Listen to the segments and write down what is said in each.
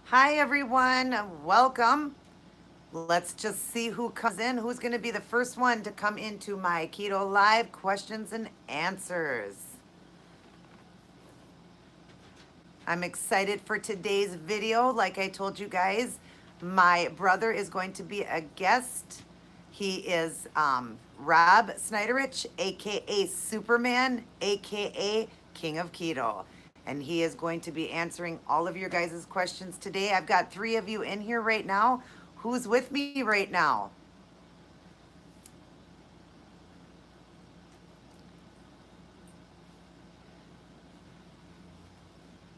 Hi everyone, welcome. Let's just see who comes in. Who's going to be the first one to come into my Keto Live questions and answers? I'm excited for today's video. Like I told you guys, my brother is going to be a guest. He is Rob Snyderich, aka Superman, aka King of Keto. And he is going to be answering all of your guys' questions today. I've got 3 of you in here right now. Who's with me right now?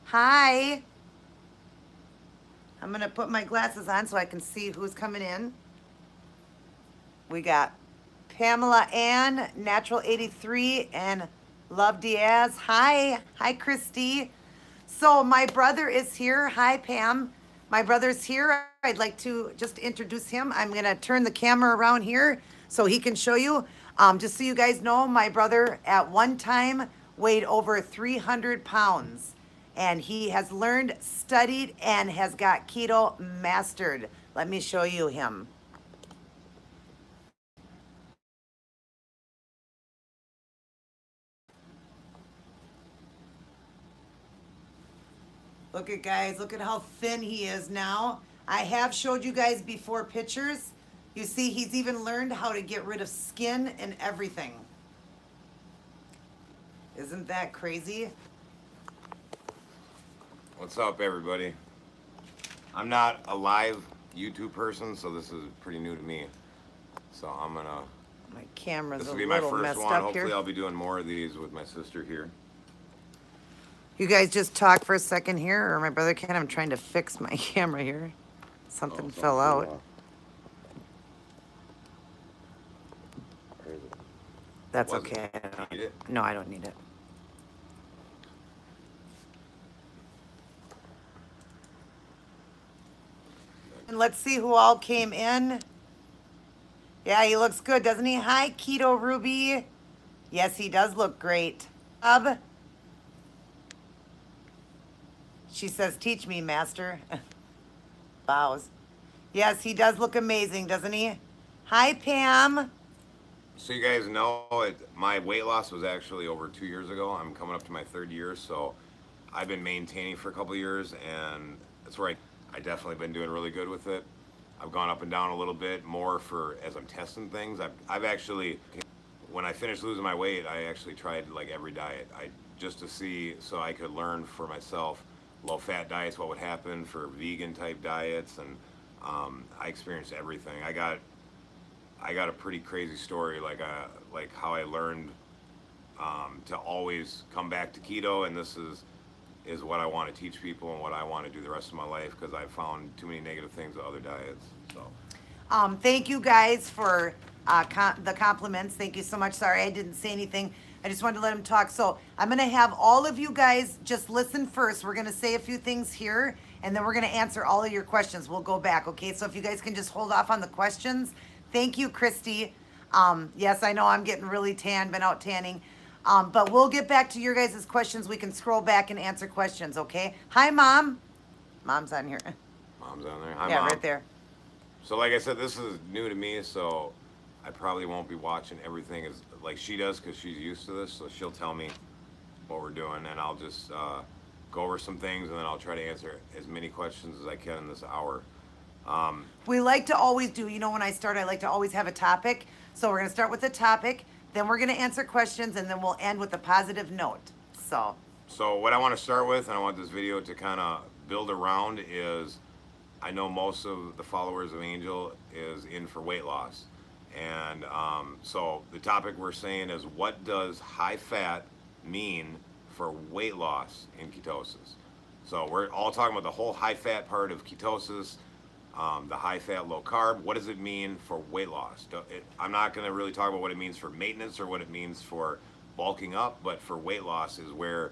Hi. I'm going to put my glasses on so I can see who's coming in. We got Pamela Ann, Natural 83, and Love Diaz. Hi. Hi, Christy. So my brother is here. Hi, Pam. My brother's here. I'd like to just introduce him. I'm going to turn the camera around here so he can show you. Just so you guys know, my brother at one time weighed over 300 pounds. And he has learned, studied, and has got keto mastered. Let me show you him. Look at guys, look at how thin he is now. I have showed you guys before pictures. You see, he's even learned how to get rid of skin and everything. Isn't that crazy? What's up, everybody? I'm not a live YouTube person, so this is pretty new to me. So I'm gonna. My camera's This a will be my little first messed one. up Hopefully, here. I'll be doing more of these with my sister here. You guys just talk for a second here, or my brother can. I'm trying to fix my camera here. Something fell out. That's okay. No, I don't need it. And let's see who all came in. Yeah, he looks good, doesn't he? Hi, Keto Ruby. Yes, he does look great. She says, teach me, master. Bows. Yes, he does look amazing, doesn't he? Hi, Pam. So you guys know, my weight loss was actually over 2 years ago. I'm coming up to my 3rd year, so I've been maintaining for a couple of years, and that's where I definitely been doing really good with it. I've gone up and down a little bit more as I'm testing things. I've actually, when I finished losing my weight, I actually tried like every diet. Just to see, so I could learn for myself, low-fat diets, what would happen for vegan type diets, and I experienced everything. I got a pretty crazy story, like how I learned to always come back to keto, and this is what I want to teach people and what I want to do the rest of my life, because I've found too many negative things with other diets. So, thank you guys for the compliments. Thank you so much. Sorry I didn't say anything. I just wanted to let him talk. So I'm going to have all of you guys just listen first. We're going to say a few things here, and then we're going to answer all of your questions. We'll go back, okay? So if you guys can just hold off on the questions. Thank you, Christy. Yes, I know I'm getting really tan, been out tanning. But we'll get back to your guys' questions. We can scroll back and answer questions, okay? Hi, Mom. Mom's on here. Mom's on there. Hi, yeah, Mom. right there. So like I said, this is new to me, so I probably won't be watching everything as like she does, because she's used to this. So she'll tell me what we're doing, and I'll just go over some things, and then I'll try to answer as many questions as I can in this hour. We like to always do, when I start, I like to always have a topic. So we're going to start with the topic, then we're going to answer questions, and then we'll end with a positive note. So what I want to start with, and I want this video to kind of build around, is I know most of the followers of Angel is in for weight loss. And so the topic we're saying is, what does high fat mean for weight loss in ketosis? So we're all talking about the whole high fat part of ketosis, the high fat, low carb. What does it mean for weight loss? I'm not going to really talk about what it means for maintenance or what it means for bulking up, but for weight loss is where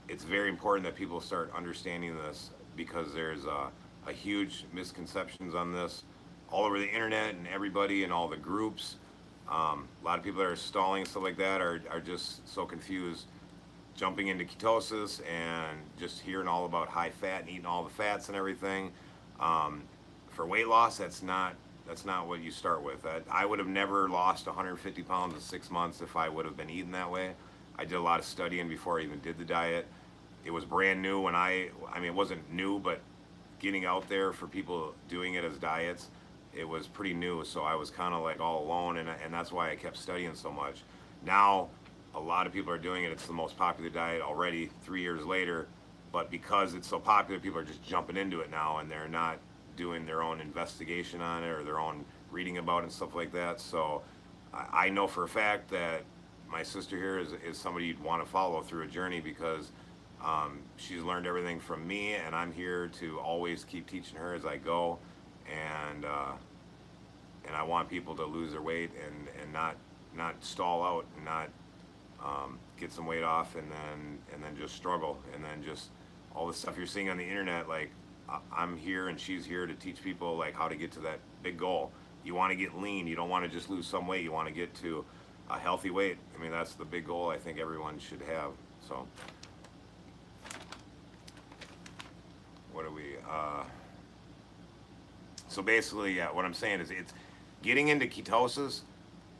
it's very important that people start understanding this, because there's a huge misconceptions on this all over the internet and everybody and all the groups. A lot of people that are stalling and stuff like that are just so confused jumping into ketosis and just hearing all about high fat and eating all the fats and everything. Um, for weight loss, that's not what you start with. I would have never lost 150 pounds in 6 months if I would have been eating that way. I did a lot of studying before I even did the diet. It was brand new when I mean, it wasn't new, but getting out there for people doing it as diets, it was pretty new. So I was kind of like all alone, and that's why I kept studying so much. Now, a lot of people are doing it. It's the most popular diet already 3 years later, but because it's so popular, people are just jumping into it now, and they're not doing their own investigation on it or their own reading about it and stuff like that. So I know for a fact that my sister here is somebody you'd want to follow through a journey because she's learned everything from me, and I'm here to always keep teaching her as I go. And I want people to lose their weight and not stall out and not get some weight off and then just struggle and then just all the stuff you're seeing on the internet. Like I'm here and she's here to teach people like how to get to that big goal. You want to get lean. You don't want to just lose some weight. You want to get to a healthy weight. I mean, that's the big goal I think everyone should have. So what do we so basically, yeah, what I'm saying is it's getting into ketosis.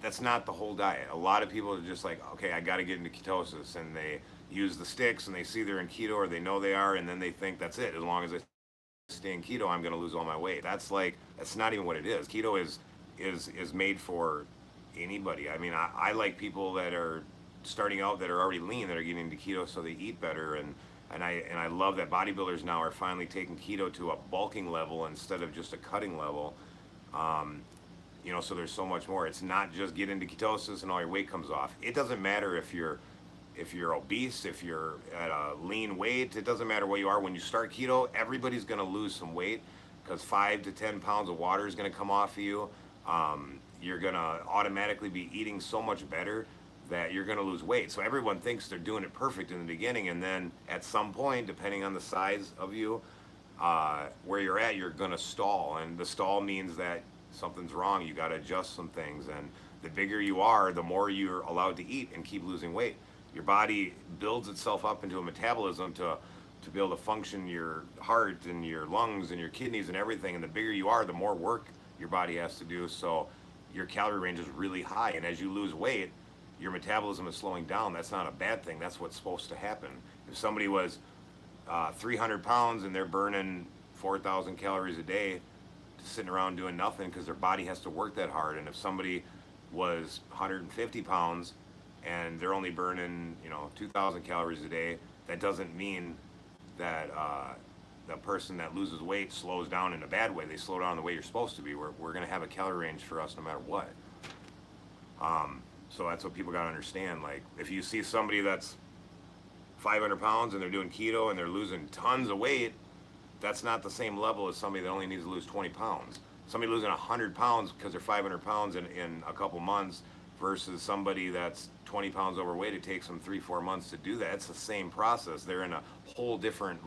That's not the whole diet. A lot of people are just like, okay, I got to get into ketosis, and they use the sticks and they see they're in keto or they know they are, and then they think that's it. As long as I stay in keto, I'm going to lose all my weight. That's not even what it is. Keto is made for anybody. I mean, I like people that are starting out that are already lean that are getting into keto so they eat better, and I love that bodybuilders now are finally taking keto to a bulking level instead of just a cutting level. You know, so there's so much more. It's not just get into ketosis and all your weight comes off. It doesn't matter if you're obese, if you're at a lean weight. It doesn't matter what you are. When you start keto, everybody's going to lose some weight because 5 to 10 pounds of water is going to come off of you. You're going to automatically be eating so much better that you're going to lose weight. So everyone thinks they're doing it perfect in the beginning, and then at some point, depending on the size of you, where you're at, you're going to stall. And the stall means that something's wrong. You got to adjust some things. And the bigger you are, the more you're allowed to eat and keep losing weight. Your body builds itself up into a metabolism to be able to function your heart and your lungs and your kidneys and everything. And the bigger you are, the more work your body has to do. So your calorie range is really high. And as you lose weight, your metabolism is slowing down. That's not a bad thing. That's what's supposed to happen. If somebody was 300 pounds and they're burning 4,000 calories a day, sitting around doing nothing because their body has to work that hard. And if somebody was 150 pounds and they're only burning 2,000 calories a day, that doesn't mean that the person that loses weight slows down in a bad way. They slow down the way you're supposed to be. We're going to have a calorie range for us no matter what. So that's what people got to understand. Like if you see somebody that's 500 pounds and they're doing keto and they're losing tons of weight, that's not the same level as somebody that only needs to lose 20 pounds. Somebody losing 100 pounds because they're 500 pounds in a couple months versus somebody that's 20 pounds overweight, it takes them 3-4 months to do that. It's the same process. They're in a whole different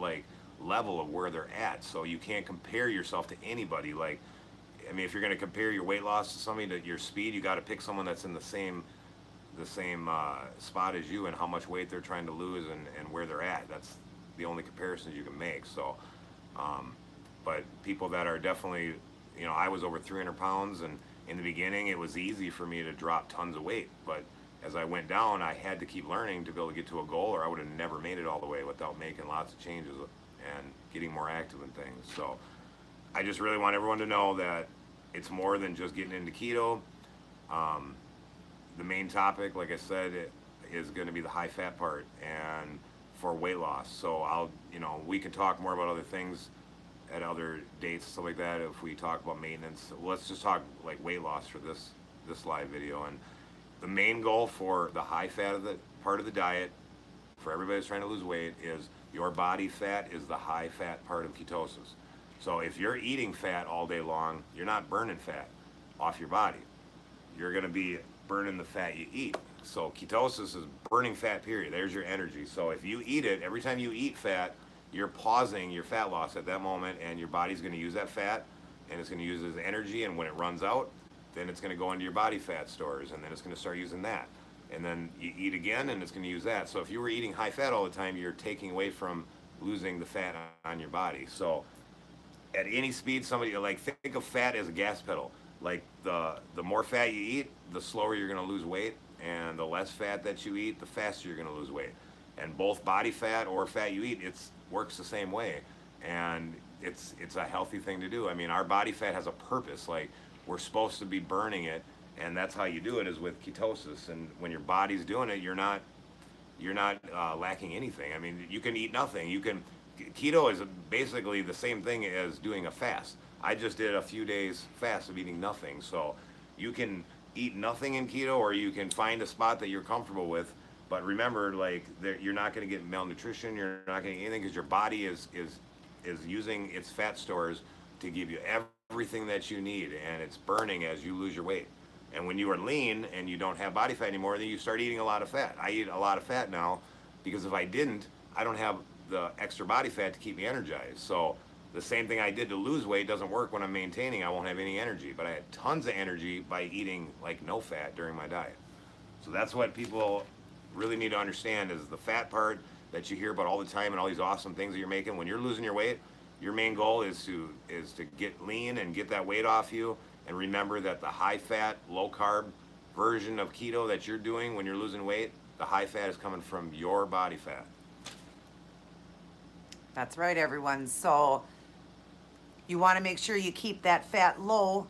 level of where they're at. So you can't compare yourself to anybody. Like, I mean, if you're going to compare your weight loss to somebody, to your speed, you got to pick someone that's in the same spot as you and how much weight they're trying to lose and where they're at. That's the only comparisons you can make. So but people that are definitely, I was over 300 pounds, and in the beginning it was easy for me to drop tons of weight, but as I went down, I had to keep learning to be able to get to a goal, or I would have never made it all the way without making lots of changes and getting more active in things. So I just really want everyone to know that it's more than just getting into keto. The main topic, like I said, is going to be the high fat part and for weight loss. So we can talk more about other things at other dates, stuff like that, if we talk about maintenance. Let's just talk like weight loss for this live video. And the main goal for the high fat of the part of the diet for everybody that's trying to lose weight is your body fat is the high fat part of ketosis. So if you're eating fat all day long, you're not burning fat off your body. You're going to be burning the fat you eat. So ketosis is burning fat, period. There's your energy. So if you eat it, every time you eat fat, you're pausing your fat loss at that moment, and your body's going to use that fat, and it's going to use it as energy, and when it runs out, then it's going to go into your body fat stores, and then it's going to start using that. and then you eat again, and it's going to use that. So if you were eating high fat all the time, you're taking away from losing the fat on your body. So at any speed, somebody like think of fat as a gas pedal. Like the more fat you eat, the slower you're going to lose weight, and the less fat that you eat, the faster you're going to lose weight. And both body fat or fat you eat, it's works the same way, and it's a healthy thing to do. I mean, our body fat has a purpose. Like, we're supposed to be burning it, and that's how you do it is with ketosis. And when your body's doing it, you're not lacking anything. I mean, you can eat nothing. You can keto is basically the same thing as doing a fast. I just did a few days fast of eating nothing. So you can eat nothing in keto, or you can find a spot that you're comfortable with. But remember, like, you're not going to get malnutrition. You're not going to get anything, because your body is using its fat stores to give you everything that you need, and it's burning as you lose your weight. And when you are lean and you don't have body fat anymore, then you start eating a lot of fat. I eat a lot of fat now, because if I didn't, I don't have the extra body fat to keep me energized. So the same thing I did to lose weight doesn't work when I'm maintaining. I won't have any energy, but I had tons of energy by eating like no fat during my diet. So that's what people really need to understand, is the fat part that you hear about all the time and all these awesome things that you're making. When you're losing your weight, your main goal is to get lean and get that weight off you. And remember that the high fat, low carb version of keto that you're doing when you're losing weight, the high fat is coming from your body fat. That's right, everyone. So you want to make sure you keep that fat low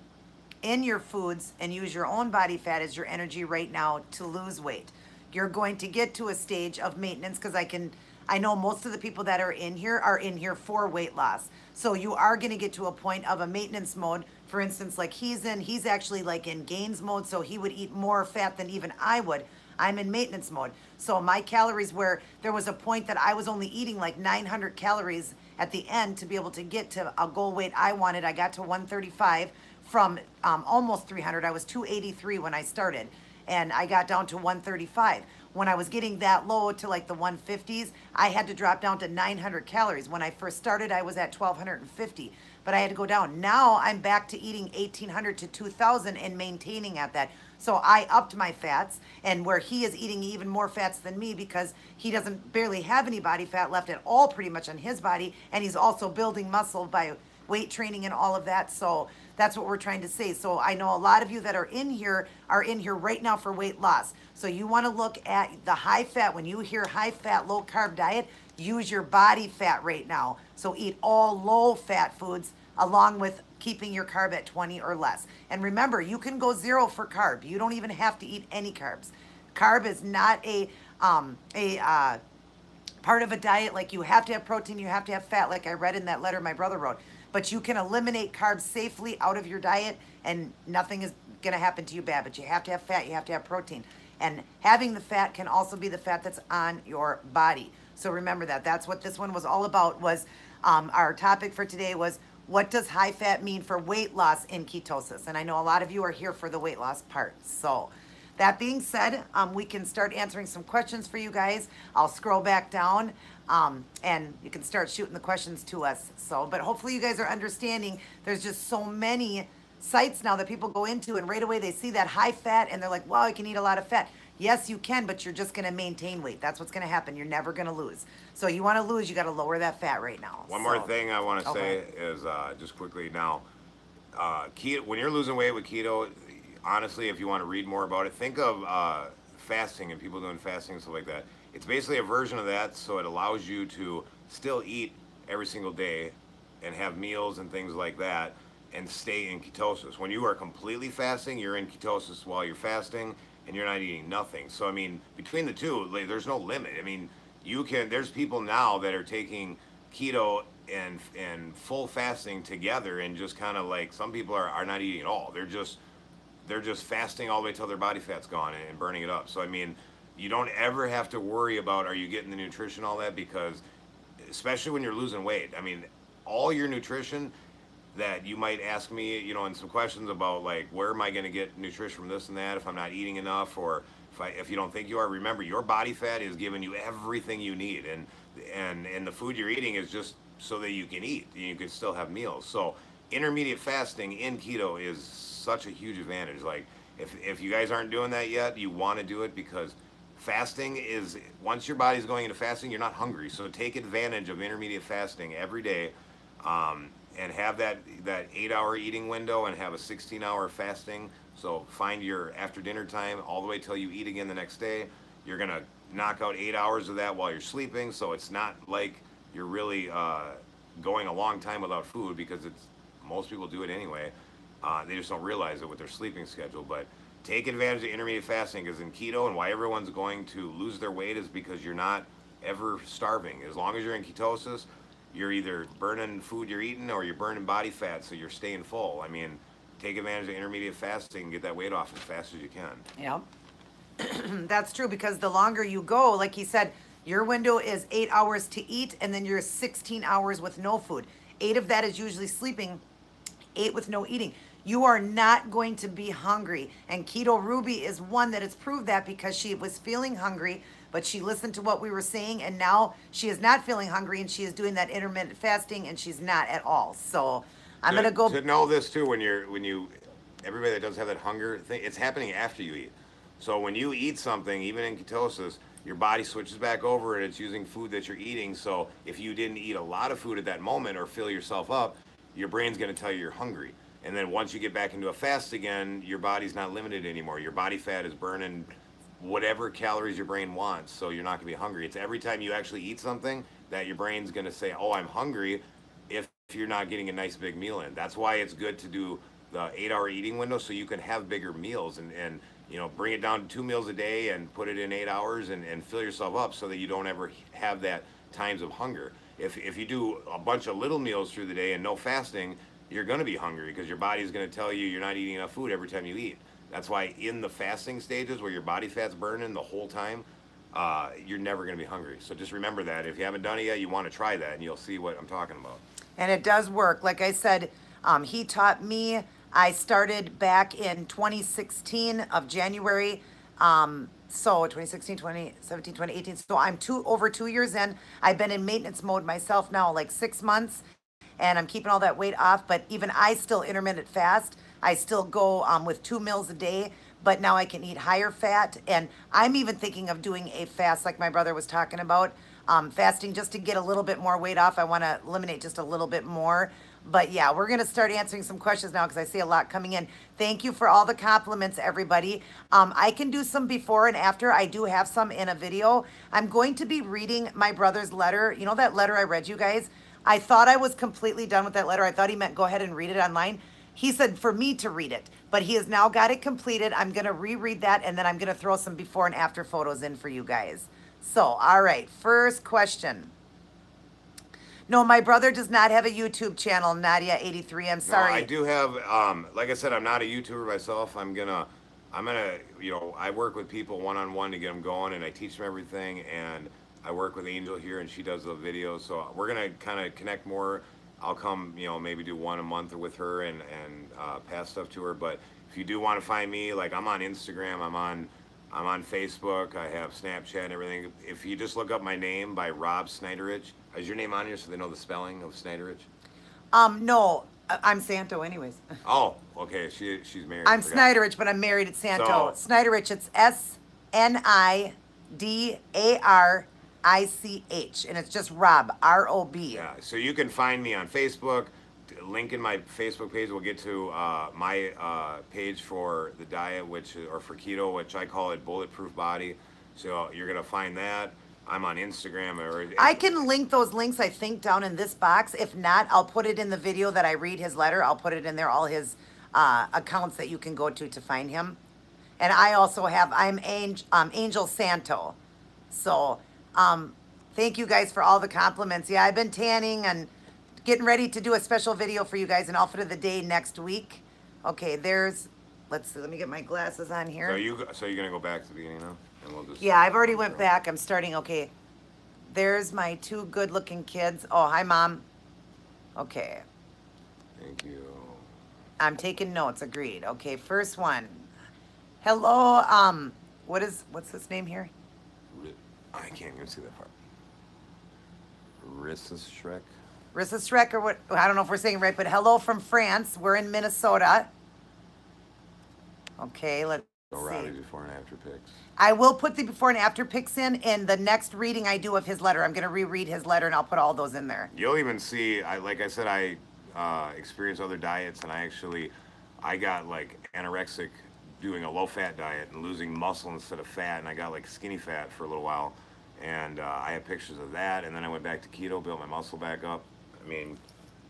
in your foods and use your own body fat as your energy right now to lose weight. You're going to get to a stage of maintenance, because I know most of the people that are in here for weight loss. So you are going to get to a point of a maintenance mode. For instance, like he's actually like in gains mode, so he would eat more fat than even I would. I'm in maintenance mode. So my calories, where there was a point that I was only eating like 900 calories at the end to be able to get to a goal weight I wanted. I got to 135 from almost 300. I was 283 when I started, and I got down to 135. When I was getting that low to like the 150s, I had to drop down to 900 calories. When I first started, I was at 1250, but I had to go down. Now I'm back to eating 1800 to 2000 and maintaining at that. So I upped my fats, and where he is eating even more fats than me, because he doesn't barely have any body fat left at all pretty much on his body, and he's also building muscle by weight training and all of that. So that's what we're trying to say. So I know a lot of you that are in here right now for weight loss. So you want to look at the high fat. When you hear high fat, low carb diet, use your body fat right now. So eat all low fat foods along with keeping your carb at 20 or less. And remember, you can go zero for carb. You don't even have to eat any carbs. Carb is not a part of a diet. Like, you have to have protein, you have to have fat, like I read in that letter my brother wrote. But you can eliminate carbs safely out of your diet, and nothing is going to happen to you bad. But you have to have fat, you have to have protein. And having the fat can also be the fat that's on your body. So remember that. That's what this one was all about. Was our topic for today was, what does high fat mean for weight loss in ketosis? And I know a lot of you are here for the weight loss part. So that being said, we can start answering some questions for you guys. I'll scroll back down, and you can start shooting the questions to us. So, but hopefully you guys are understanding. There's just so many sites now that people go into, and right away they see that high fat and they're like, wow, I can eat a lot of fat. Yes, you can, but you're just going to maintain weight. That's what's going to happen. You're never going to lose. So you want to lose, you got to lower that fat right now. One more thing I want to say is just quickly now, keto, when you're losing weight with keto, honestly, if you want to read more about it, think of fasting and people doing fasting and stuff like that. It's basically a version of that, so it allows you to still eat every single day and have meals and things like that and stay in ketosis. When you are completely fasting, you're in ketosis while you're fasting, and you're not eating nothing. So, I mean, between the two, like, there's no limit. I mean, there's people now that are taking keto and full fasting together, and just kind of like, some people are not eating at all. They're just fasting all the way till their body fat's gone and burning it up. So, I mean, you don't ever have to worry about, are you getting the nutrition, all that, because especially when you're losing weight, I mean, all your nutrition that you might ask me, and some questions about, like, where am I going to get nutrition from this and that if I'm not eating enough, or if you don't think you are, remember, your body fat is giving you everything you need, and the food you're eating is just so that you can eat and you can still have meals. So intermediate fasting in keto is such a huge advantage. Like, If you guys aren't doing that yet, you want to do it because fasting is once your body's going into fasting, you're not hungry. So take advantage of intermediate fasting every day, and have that 8 hour eating window and have a 16 hour fasting. So find your after dinner time all the way till you eat again the next day. You're gonna knock out 8 hours of that while you're sleeping. So it's not like you're really going a long time without food because it's most people do it anyway. They just don't realize it with their sleeping schedule. But take advantage of intermediate fasting because in keto and why everyone's going to lose their weight is because you're not ever starving. As long as you're in ketosis, you're either burning food you're eating or you're burning body fat, so you're staying full. I mean, take advantage of intermediate fasting and get that weight off as fast as you can. Yep. That's true because the longer you go, like he said, your window is 8 hours to eat and then you're 16 hours with no food. 8 of that is usually sleeping, 8 with no eating. You are not going to be hungry. And Keto Ruby is one that has proved that because she was feeling hungry, but she listened to what we were saying, and now she is not feeling hungry, and she is doing that intermittent fasting, and she's not at all. So I'm going to go. To know this too, when you, everybody that does have that hunger thing, it's happening after you eat. So when you eat something, even in ketosis, your body switches back over and it's using food that you're eating. So if you didn't eat a lot of food at that moment or fill yourself up, your brain's going to tell you you're hungry. And then once you get back into a fast again, your body's not limited anymore. Your body fat is burning whatever calories your brain wants, so you're not going to be hungry. It's every time you actually eat something that your brain's going to say, oh, I'm hungry, if you're not getting a nice big meal in. That's why it's good to do the 8 hour eating window so you can have bigger meals and bring it down to 2 meals a day and put it in 8 hours and fill yourself up so that you don't ever have that times of hunger. If you do a bunch of little meals through the day and no fasting, you're going to be hungry because your body's going to tell you you're not eating enough food every time you eat. That's why in the fasting stages where your body fat's burning the whole time, you're never going to be hungry. So just remember that. If you haven't done it yet, you want to try that and you'll see what I'm talking about. And it does work. Like I said, he taught me. I started back in 2016 of January. So 2016, 2017, 2018. So I'm over 2 years in. I've been in maintenance mode myself now, like 6 months. And I'm keeping all that weight off. But even I still intermittent fast. I still go with 2 meals a day, but now I can eat higher fat. And I'm even thinking of doing a fast like my brother was talking about, fasting just to get a little bit more weight off. I want to eliminate just a little bit more. But yeah, we're going to start answering some questions now because I see a lot coming in. Thank you for all the compliments, everybody. I can do some before and after. I do have some in a video. I'm going to be reading my brother's letter. You know that letter I read you guys? I thought I was completely done with that letter. I thought he meant go ahead and read it online. He said for me to read it, but he has now got it completed. I'm going to reread that, and then I'm going to throw some before and after photos in for you guys. So, all right, first question. No, my brother does not have a YouTube channel, Nadia83. I'm sorry. No, I do have, like I said, I'm not a YouTuber myself. I'm gonna, I work with people one-on-one to get them going, and I teach them everything, and I work with Angel here, and she does the videos, so we're going to kind of connect more. I'll come, maybe do one a month with her and pass stuff to her. But if you do want to find me, like I'm on Instagram, I'm on Facebook, I have Snapchat and everything. If you just look up my name by Rob Snyderich, is your name on here so they know the spelling of Snyderich? No, I'm Santo anyways. Oh, okay, she's married. I'm Snyderich, but I'm married at Santo. So, Snyderich, it's SNIDARICH, and it's just Rob, R-O-B. Yeah, so you can find me on Facebook. Link in my Facebook page will get to my page for the diet, or for keto, which I call it Bulletproof Body. So you're gonna find that. I'm on Instagram. I can link those links, I think, down in this box. If not, I'll put it in the video that I read his letter. I'll put it in there, all his accounts that you can go to find him. And I also have, I'm Angel Santo. So thank you guys for all the compliments. Yeah, I've been tanning and getting ready to do a special video for you guys, an outfit of the day next week. Okay, let's see, let me get my glasses on here. So you're gonna go back to the beginning now? And we'll just, yeah, I've already went back. I'm starting, okay. There's my 2 good looking kids. Oh, hi Mom. Okay. Thank you. I'm taking notes, agreed. Okay, first one. Hello, what's his name here? I can't even see that part. Rissa Shrek? Rissa Shrek, or what? I don't know if we're saying it right, but hello from France. We're in Minnesota. Okay, let's So see. Robbie's before and after pics. I will put the before and after pics in the next reading I do of his letter. I'm going to reread his letter and I'll put all those in there. You'll even see. Like I said, I experienced other diets, and I got like anorexic doing a low fat diet and losing muscle instead of fat, and I got like skinny fat for a little while, and I have pictures of that, and then I went back to keto, built my muscle back up. I mean,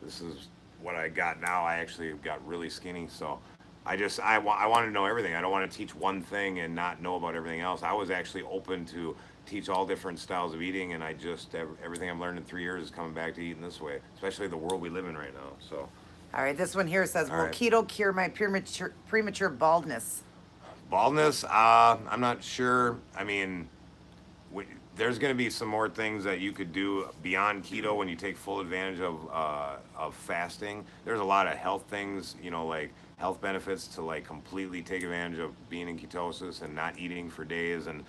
this is what I got now. I actually got really skinny, so I want to know everything. I don't want to teach one thing and not know about everything else. I was actually open to teach all different styles of eating, and everything I've learned in 3 years is coming back to eating this way, especially the world we live in right now. So, All right, this one here says, all will right, keto cure my premature baldness? baldness. I'm not sure. I mean, we, there's going to be some more things that you could do beyond keto when you take full advantage of fasting. There's a lot of health things, like health benefits to like completely take advantage of being in ketosis and not eating for days and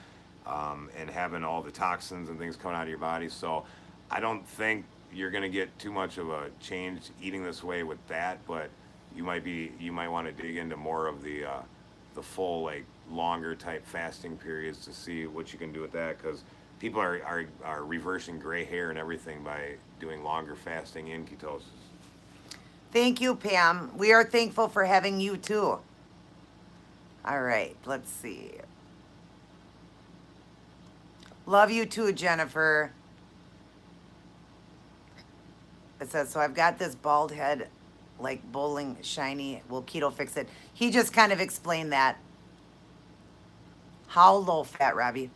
having all the toxins and things coming out of your body. So I don't think you're going to get too much of a change eating this way with that, but you might want to dig into more of the full like longer type fasting periods to see what you can do with that, because people are reversing gray hair and everything by doing longer fasting in ketosis. Thank you, Pam. We are thankful for having you too. All right, let's see. Love you too, Jennifer. It says, so I've got this bald head, like bowling shiny. Will keto fix it? He just kind of explained that. How low fat, Robbie?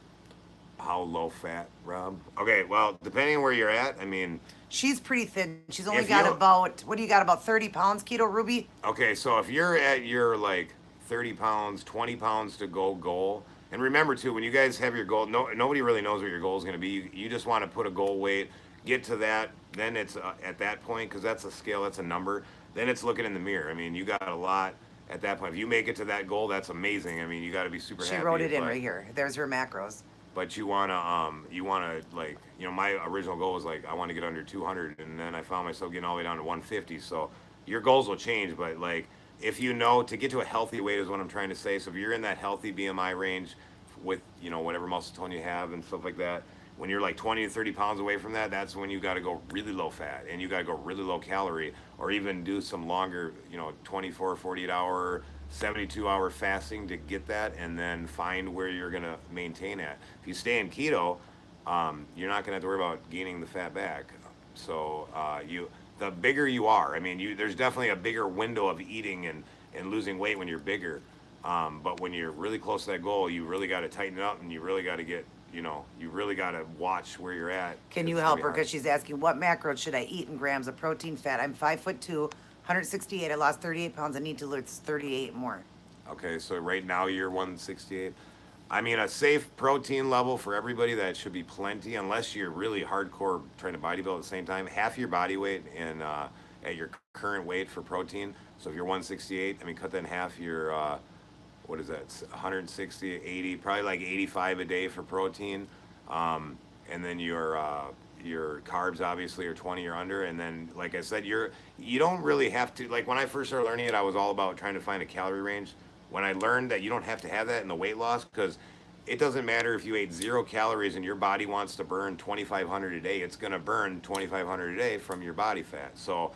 How low fat, Rob? Okay, well, depending on where you're at, I mean, She's pretty thin. She's only if got you about, what do you got, about 30 pounds, keto, Ruby? okay, so if you're at your like 30 pounds, 20 pounds to go goal, and remember too, when you guys have your goal, nobody really knows what your goal is going to be. You just want to put a goal weight, get to that, then it's at that point, because that's a scale, that's a number, then it's looking in the mirror. I mean, you got a lot at that point. If you make it to that goal, that's amazing. I mean, you got to be super She happy. wrote it in right here. There's her macros. But you wanna like, my original goal was like I want to get under 200, and then I found myself getting all the way down to 150. So your goals will change, but like if you know to get to a healthy weight is what I'm trying to say. So if you're in that healthy BMI range with whatever muscle tone you have and stuff like that, when you're like 20 to 30 pounds away from that, that's when you got to go really low fat and you got to go really low calorie, or even do some longer 24 48 hour 72-hour fasting to get that, and then find where you're going to maintain at. If you stay in keto, you're not going to have to worry about gaining the fat back. So the bigger you are, I mean, there's definitely a bigger window of eating and losing weight when you're bigger. But when you're really close to that goal, you really got to tighten it up, and you really got to you really got to watch where you're at. Can you help her? Because she's asking, what macros should I eat in grams of protein fat? I'm 5'2", 168. I lost 38 pounds. I need to lose 38 more. Okay, so right now you're 168. I mean, a safe protein level for everybody, that should be plenty, unless you're really hardcore trying to bodybuild at the same time. Half your body weight at your current weight for protein. So if you're 168, I mean, cut that in half. You're what is that? 160, 80, probably like 85 a day for protein, and then your carbs obviously are 20 or under. And then, like I said, you don't really have to, like when I first started learning it, I was all about trying to find a calorie range. When I learned that you don't have to have that in the weight loss, because it doesn't matter if you ate 0 calories and your body wants to burn 2,500 a day, it's going to burn 2,500 a day from your body fat. So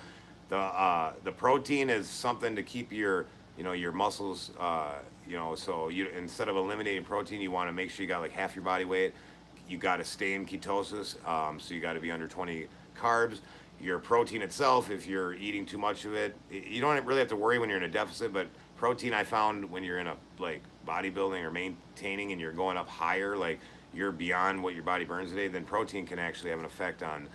the protein is something to keep your your muscles, so instead of eliminating protein, you want to make sure you got like half your body weight. You got to stay in ketosis, so you got to be under 20 carbs. Your protein itself, if you're eating too much of it, you don't really have to worry when you're in a deficit. But protein, I found when you're in a like bodybuilding or maintaining and you're going up higher, like you're beyond what your body burns today, then protein can actually have an effect on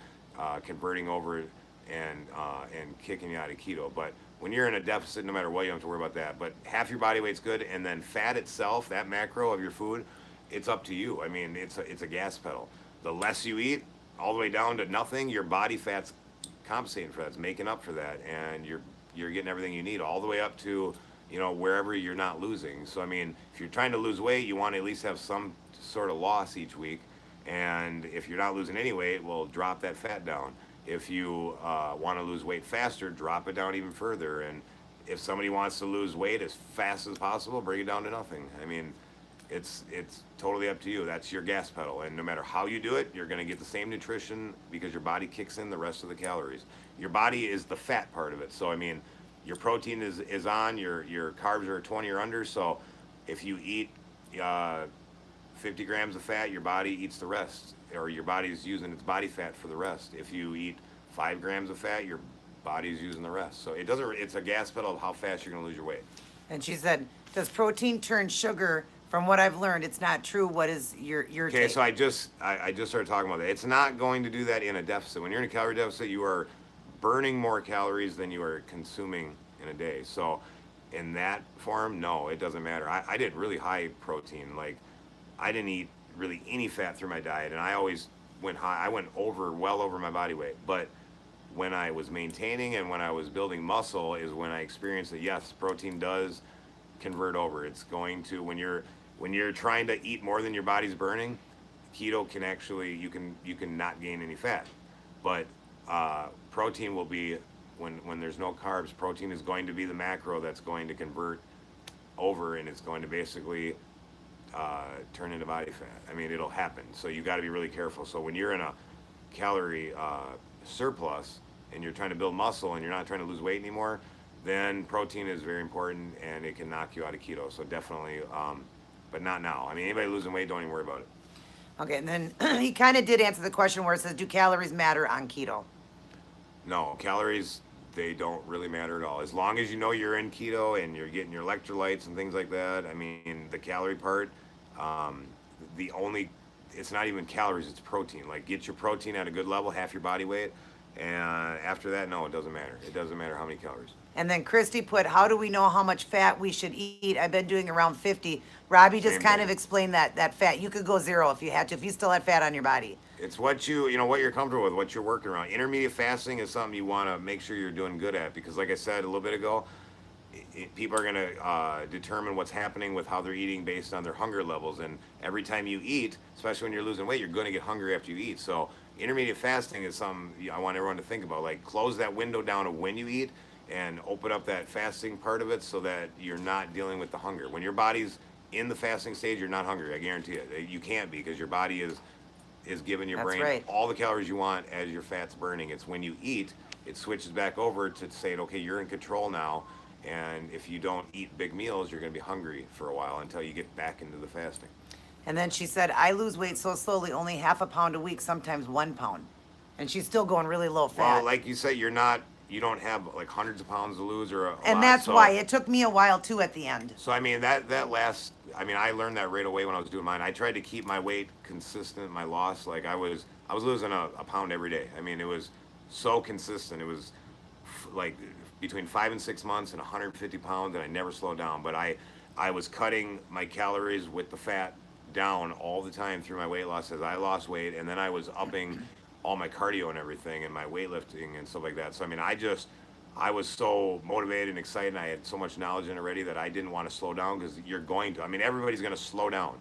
converting over and kicking you out of keto. But when you're in a deficit, no matter what, you don't have to worry about that. But half your body weight's good, and then fat itself, that macro of your food, it's up to you. I mean, it's a gas pedal. The less you eat, all the way down to nothing, your body fat's compensating for that. It's making up for that, and you're getting everything you need, all the way up to wherever you're not losing. So I mean, if you're trying to lose weight, you want to at least have some sort of loss each week. And if you're not losing any weight, well, drop that fat down. If you want to lose weight faster, drop it down even further. And if somebody wants to lose weight as fast as possible, bring it down to nothing. I mean, it's totally up to you. That's your gas pedal, and no matter how you do it, you're going to get the same nutrition because your body kicks in the rest of the calories. Your body is the fat part of it. So I mean, your protein is on, your carbs are 20 or under. So if you eat 50 grams of fat, your body eats the rest, or your body's using its body fat for the rest. If you eat 5 grams of fat, your body's using the rest. So it doesn't. It's a gas pedal of how fast you're going to lose your weight. And she said, does protein turn sugar? From what I've learned, it's not true. What is your Okay, take? so I just started talking about that. It's not going to do that in a deficit. When you're in a calorie deficit, you are burning more calories than you are consuming in a day. So in that form, no, it doesn't matter. I did really high protein. Like I didn't eat really any fat through my diet, and I always went high. I went well over my body weight. But when I was maintaining and when I was building muscle is when I experienced that yes, protein does convert over. It's going to when you're trying to eat more than your body's burning, keto can actually you can not gain any fat, but protein will be when there's no carbs. Protein is going to be the macro that's going to convert over, and it's going to basically turn into body fat. I mean, it'll happen. So you got to be really careful. So when you're in a calorie surplus and you're trying to build muscle and you're not trying to lose weight anymore, then protein is very important and it can knock you out of keto. So definitely, but not now. I mean, anybody losing weight, don't even worry about it. Okay, and then he kind of did answer the question where it says, do calories matter on keto? No, calories, they don't really matter at all. As long as you know you're in keto and you're getting your electrolytes and things like that. I mean, the calorie part, the only, it's not even calories, it's protein. Like get your protein at a good level, half your body weight. And after that, no, it doesn't matter. It doesn't matter how many calories. And then Christy put, how do we know how much fat we should eat? I've been doing around 50. Robbie just Same kind thing. of explained that fat. You could go 0 if you had to, if you still had fat on your body. It's what what you're comfortable with, what you're working around. Intermediate fasting is something you want to make sure you're doing good at because, like I said a little bit ago, people are going to determine what's happening with how they're eating based on their hunger levels. And every time you eat, especially when you're losing weight, you're going to get hungry after you eat. So intermediate fasting is something I want everyone to think about. Like close that window down of when you eat and open up that fasting part of it so that you're not dealing with the hunger. When your body's in the fasting stage, you're not hungry. I guarantee it. You can't be because your body is giving your That's brain right. all the calories you want as your fat's burning. It's when you eat, it switches back over to say, okay, you're in control now. And if you don't eat big meals, you're going to be hungry for a while until you get back into the fasting. And then she said, I lose weight so slowly, only half a pound a week, sometimes 1 pound. And she's still going really low fat. Well, like you said, you don't have like hundreds of pounds to lose or a and lot, that's so, why it took me a while too at the end. So I mean that last. I mean, I learned that right away when I was doing mine. I tried to keep my weight consistent, my loss. Like I was losing a pound every day. I mean, it was so consistent. It was like between 5 and 6 months and 150 pounds, and I never slowed down. But I was cutting my calories with the fat down all the time through my weight loss as I lost weight, and then I was upping all my cardio and everything and my weightlifting and stuff like that. So I mean, I was so motivated and excited, and I had so much knowledge in it already that I didn't want to slow down because you're going to. I mean, everybody's going to slow down.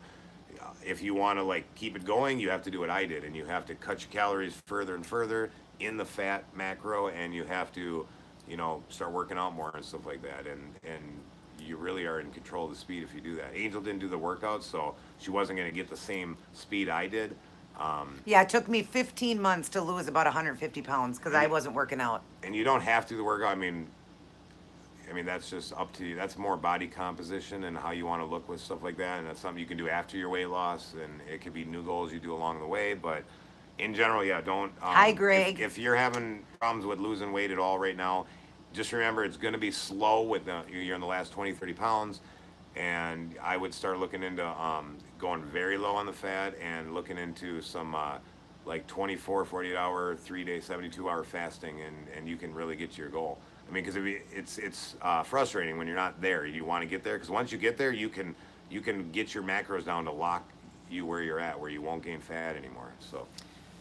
If you want to like keep it going, you have to do what I did, and you have to cut your calories further and further in the fat macro, and you have to, start working out more and stuff like that. And you really are in control of the speed if you do that. Angel didn't do the workouts, so she wasn't going to get the same speed I did. Yeah, it took me 15 months to lose about 150 pounds because I wasn't working out. And you don't have to do the workout. I mean, that's just up to you. That's more body composition and how you want to look with stuff like that. And that's something you can do after your weight loss. And it could be new goals you do along the way. But in general, yeah, don't. Hi, Greg. If you're having problems with losing weight at all right now, just remember it's going to be slow you're in the last 20, 30 pounds. And I would start looking into going very low on the fat and looking into some like 24, 48 hour, 3-day, 72 hour fasting, and you can really get to your goal. I mean, because it's frustrating when you're not there. You want to get there because once you get there, you can get your macros down to lock you where you're at, where you won't gain fat anymore. So.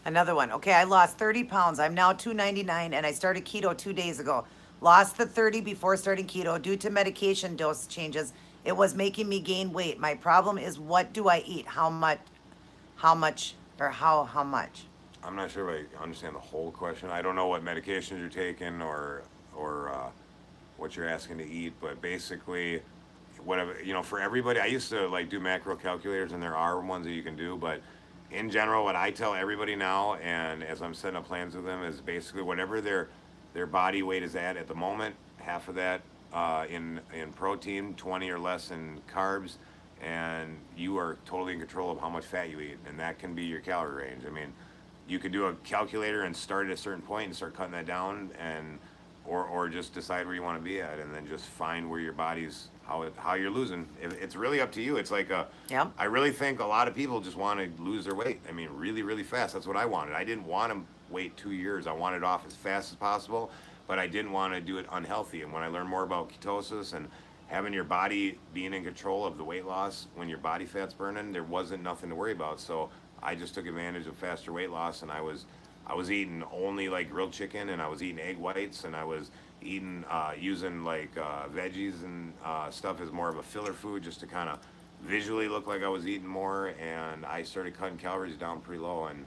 Another one. Okay, I lost 30 pounds. I'm now 299, and I started keto 2 days ago. Lost the 30 before starting keto due to medication dose changes. It was making me gain weight. My problem is, what do I eat? How much, or how much? I'm not sure if I understand the whole question. I don't know what medications you're taking or what you're asking to eat, but basically, whatever, for everybody, I used to like do macro calculators, and there are ones that you can do, but in general, what I tell everybody now, and as I'm setting up plans with them, is basically whatever their body weight is at the moment, half of that in protein, 20 or less in carbs, and you are totally in control of how much fat you eat, and that can be your calorie range. I mean, you could do a calculator and start at a certain point and start cutting that down, and or just decide where you want to be at, and then just find where your body's how you're losing. It's really up to you. It's like Yep. I really think a lot of people just want to lose their weight. I mean, really, really fast. That's what I wanted. I didn't want to wait 2 years. I wanted it off as fast as possible, but I didn't want to do it unhealthy. And when I learned more about ketosis and having your body being in control of the weight loss when your body fat's burning, there wasn't nothing to worry about. So I just took advantage of faster weight loss, and I was eating only like grilled chicken, and I was eating egg whites, and I was eating using like veggies and stuff as more of a filler food, just to kind of visually look like I was eating more. And I started cutting calories down pretty low. And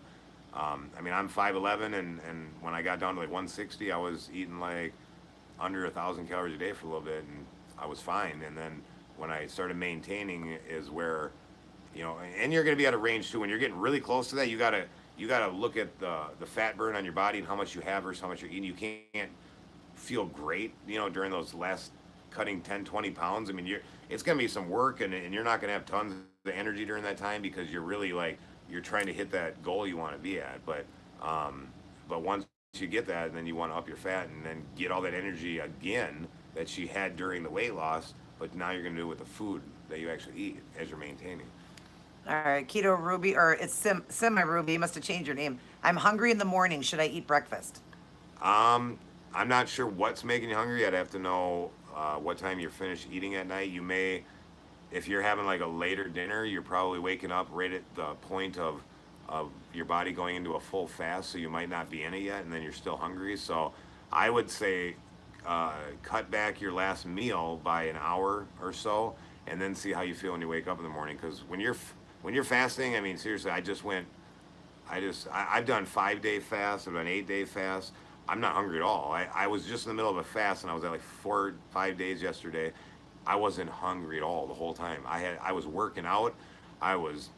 I mean, I'm 5'11", and when I got down to like 160, I was eating like under 1,000 calories a day for a little bit, and I was fine. And then when I started maintaining is where, and you're going to be at a range too. When you're getting really close to that, you gotta look at the fat burn on your body and how much you have versus how much you're eating. You can't feel great, during those last cutting 10, 20 pounds. I mean, it's gonna be some work, and you're not gonna have tons of energy during that time, because you're really like you're trying to hit that goal you want to be at. But once you get that, then you want to up your fat and then get all that energy again that she had during the weight loss. But now you're gonna do it with the food that you actually eat as you're maintaining. All right, Keto Ruby, or it's Semi Ruby. You must have changed your name. I'm hungry in the morning. Should I eat breakfast? I'm not sure what's making you hungry. I'd have to know what time you're finished eating at night. You may, if you're having like a later dinner, you're probably waking up right at the point of your body going into a full fast, so you might not be in it yet, and then you're still hungry. So I would say cut back your last meal by an hour or so, and then see how you feel when you wake up in the morning. Because when you're fasting, I mean, seriously, I've done 5-day fast, I've done 8-day fast. I'm not hungry at all. I was just in the middle of a fast, and I was at like 4-5 days yesterday. I wasn't hungry at all the whole time. I was working out. I was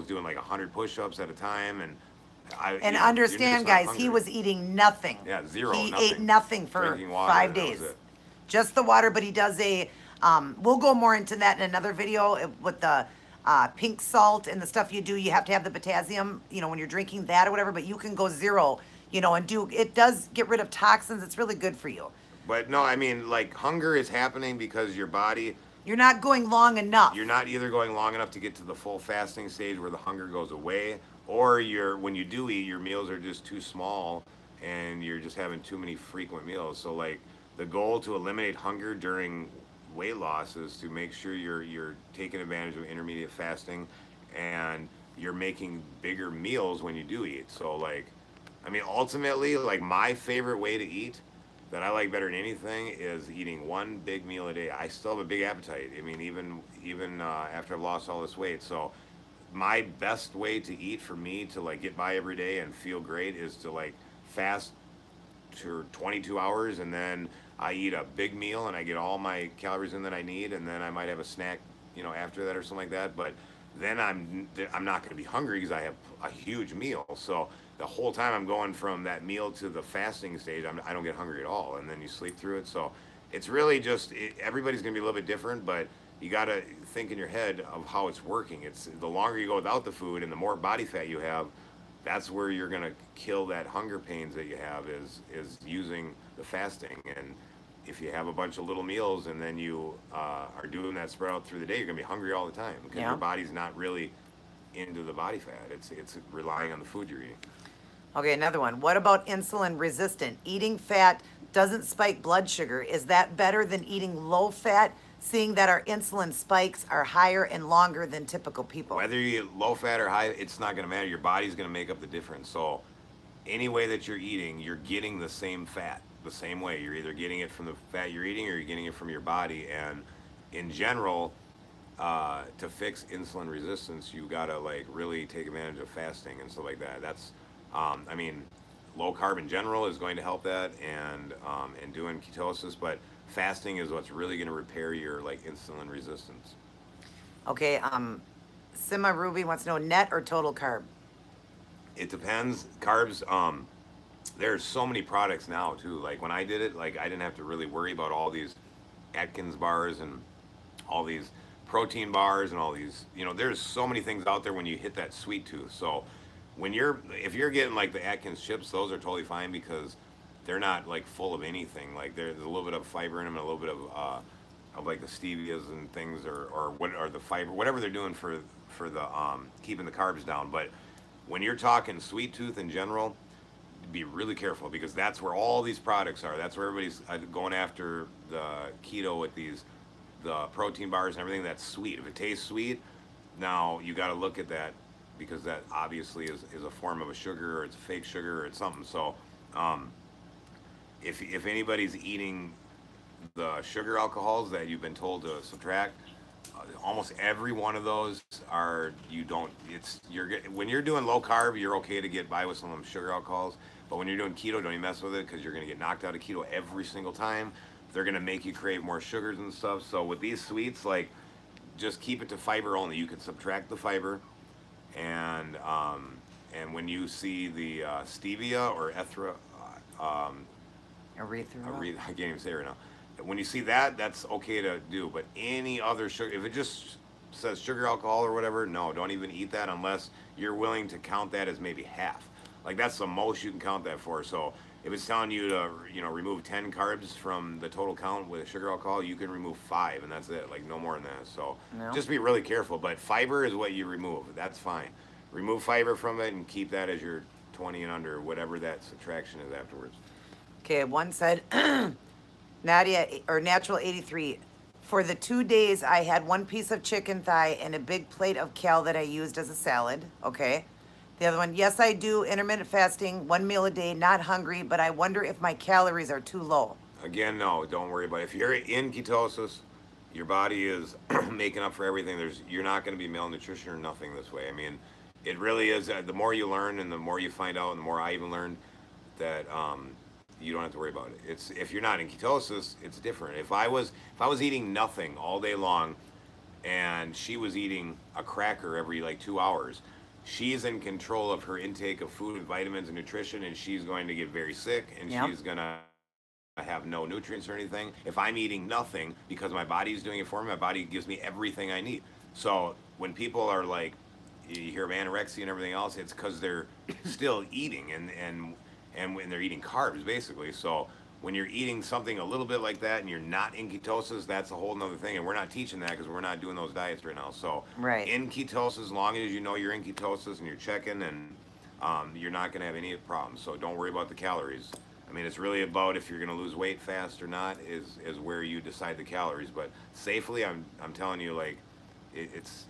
doing like 100 push-ups at a time, and And you're just understand, not guys, he hungry. was eating nothing. Yeah, zero, He ate nothing. nothing for Drinking water, five that was days. it. Just the water, but he does we'll go more into that in another video with the pink salt and the stuff you do. You have to have the potassium, when you're drinking that or whatever, but you can go zero, and it does get rid of toxins. It's really good for you. But no, I mean, like, hunger is happening because your body, You're not going long enough. you're not either going long enough to get to the full fasting stage where the hunger goes away, or when you do eat, your meals are just too small, and you're just having too many frequent meals. So like, the goal to eliminate hunger during weight loss is to make sure you're taking advantage of intermediate fasting, and you're making bigger meals when you do eat. So like, I mean, ultimately, like, my favorite way to eat that I like better than anything is eating one big meal a day. I still have a big appetite. I mean, even after I've lost all this weight. So my best way to eat for me to like get by every day and feel great is to like fast for 22 hours, and then I eat a big meal and I get all my calories in that I need, and then I might have a snack, after that or something like that. But then I'm not going to be hungry because I have a huge meal. So the whole time I'm going from that meal to the fasting stage, I don't get hungry at all, and then you sleep through it. So it's really just everybody's going to be a little bit different, but you got to think in your head of how it's working. It's the longer you go without the food and the more body fat you have, that's where you're going to kill that hunger pains that you have, is using the fasting. And if you have a bunch of little meals and then you are doing that spread out through the day, you're going to be hungry all the time, because Yeah. your body's not really into the body fat. It's relying on the food you're eating. Okay, another one. What about insulin resistant? Eating fat doesn't spike blood sugar. Is that better than eating low fat, seeing that our insulin spikes are higher and longer than typical people? Whether you eat low fat or high, it's not going to matter. Your body's going to make up the difference. So any way that you're eating, you're getting the same fat the same way. You're either getting it from the fat you're eating, or you're getting it from your body. And in general, to fix insulin resistance, you got to like really take advantage of fasting and stuff like that. That's I mean, low carb in general is going to help that, and doing ketosis. But fasting is what's really going to repair your like insulin resistance. Okay, Sima Ruby wants to know net or total carb. It depends. Carbs. There's so many products now too. Like when I did it, like I didn't have to really worry about all these Atkins bars and all these protein bars and all these. There's so many things out there when you hit that sweet tooth. So if you're getting like the Atkins chips, those are totally fine because they're not like full of anything. Like there's a little bit of fiber in them and a little bit of like the stevias and things, or what are the fiber, whatever they're doing for the keeping the carbs down. But when you're talking sweet tooth in general, be really careful because that's where all these products are. That's where everybody's going after the keto with the protein bars and everything that's sweet. If it tastes sweet, now you got to look at that because that obviously is a form of a sugar, or it's a fake sugar, or it's something. So if anybody's eating the sugar alcohols that you've been told to subtract, almost every one of those are, you don't, when you're doing low carb, you're okay to get by with some of them sugar alcohols. But when you're doing keto, don't even mess with it because you're going to get knocked out of keto every single time. They're going to make you crave more sugars and stuff. So with these sweets, like, just keep it to fiber only. You can subtract the fiber, and when you see the stevia or Erythritol. I can't even say it right now. When you see that, that's okay to do. But any other sugar, if it just says sugar alcohol or whatever, no, don't even eat that unless you're willing to count that as maybe half. Like that's the most you can count that for. So if it's telling you to, remove 10 carbs from the total count with sugar alcohol, you can remove 5, and that's it. Like no more than that. So No. just be really careful. But fiber is what you remove. That's fine. Remove fiber from it and keep that as your 20 and under, whatever that subtraction is afterwards. Okay, one said, Nadia or Natural 83. For the 2 days, I had 1 piece of chicken thigh and a big plate of kale that I used as a salad. Okay. The other one, yes, I do intermittent fasting, 1 meal a day, not hungry, but I wonder if my calories are too low. Again, no, don't worry about it. If you're in ketosis, your body is making up for everything. You're not going to be malnutrition or nothing this way. I mean, it really is. The more you learn and the more you find out, and the more I even learned that you don't have to worry about it. If you're not in ketosis, it's different. If I was eating nothing all day long, and she was eating a cracker every like 2 hours, she's in control of her intake of food and vitamins and nutrition, and she's going to get very sick, and Yep. she's gonna have no nutrients or anything. If I'm eating nothing because my body's doing it for me, my body gives me everything I need. So when people are like, you hear of anorexia and everything else, it's because they're still eating and when they're eating carbs basically. So when you're eating something a little bit like that and you're not in ketosis, that's a whole nother thing. And we're not teaching that because we're not doing those diets right now. So Right. in ketosis, as long as you know you're in ketosis and you're checking, and you're not going to have any problems. So don't worry about the calories. I mean, it's really about if you're going to lose weight fast or not is where you decide the calories. But safely, I'm telling you, like,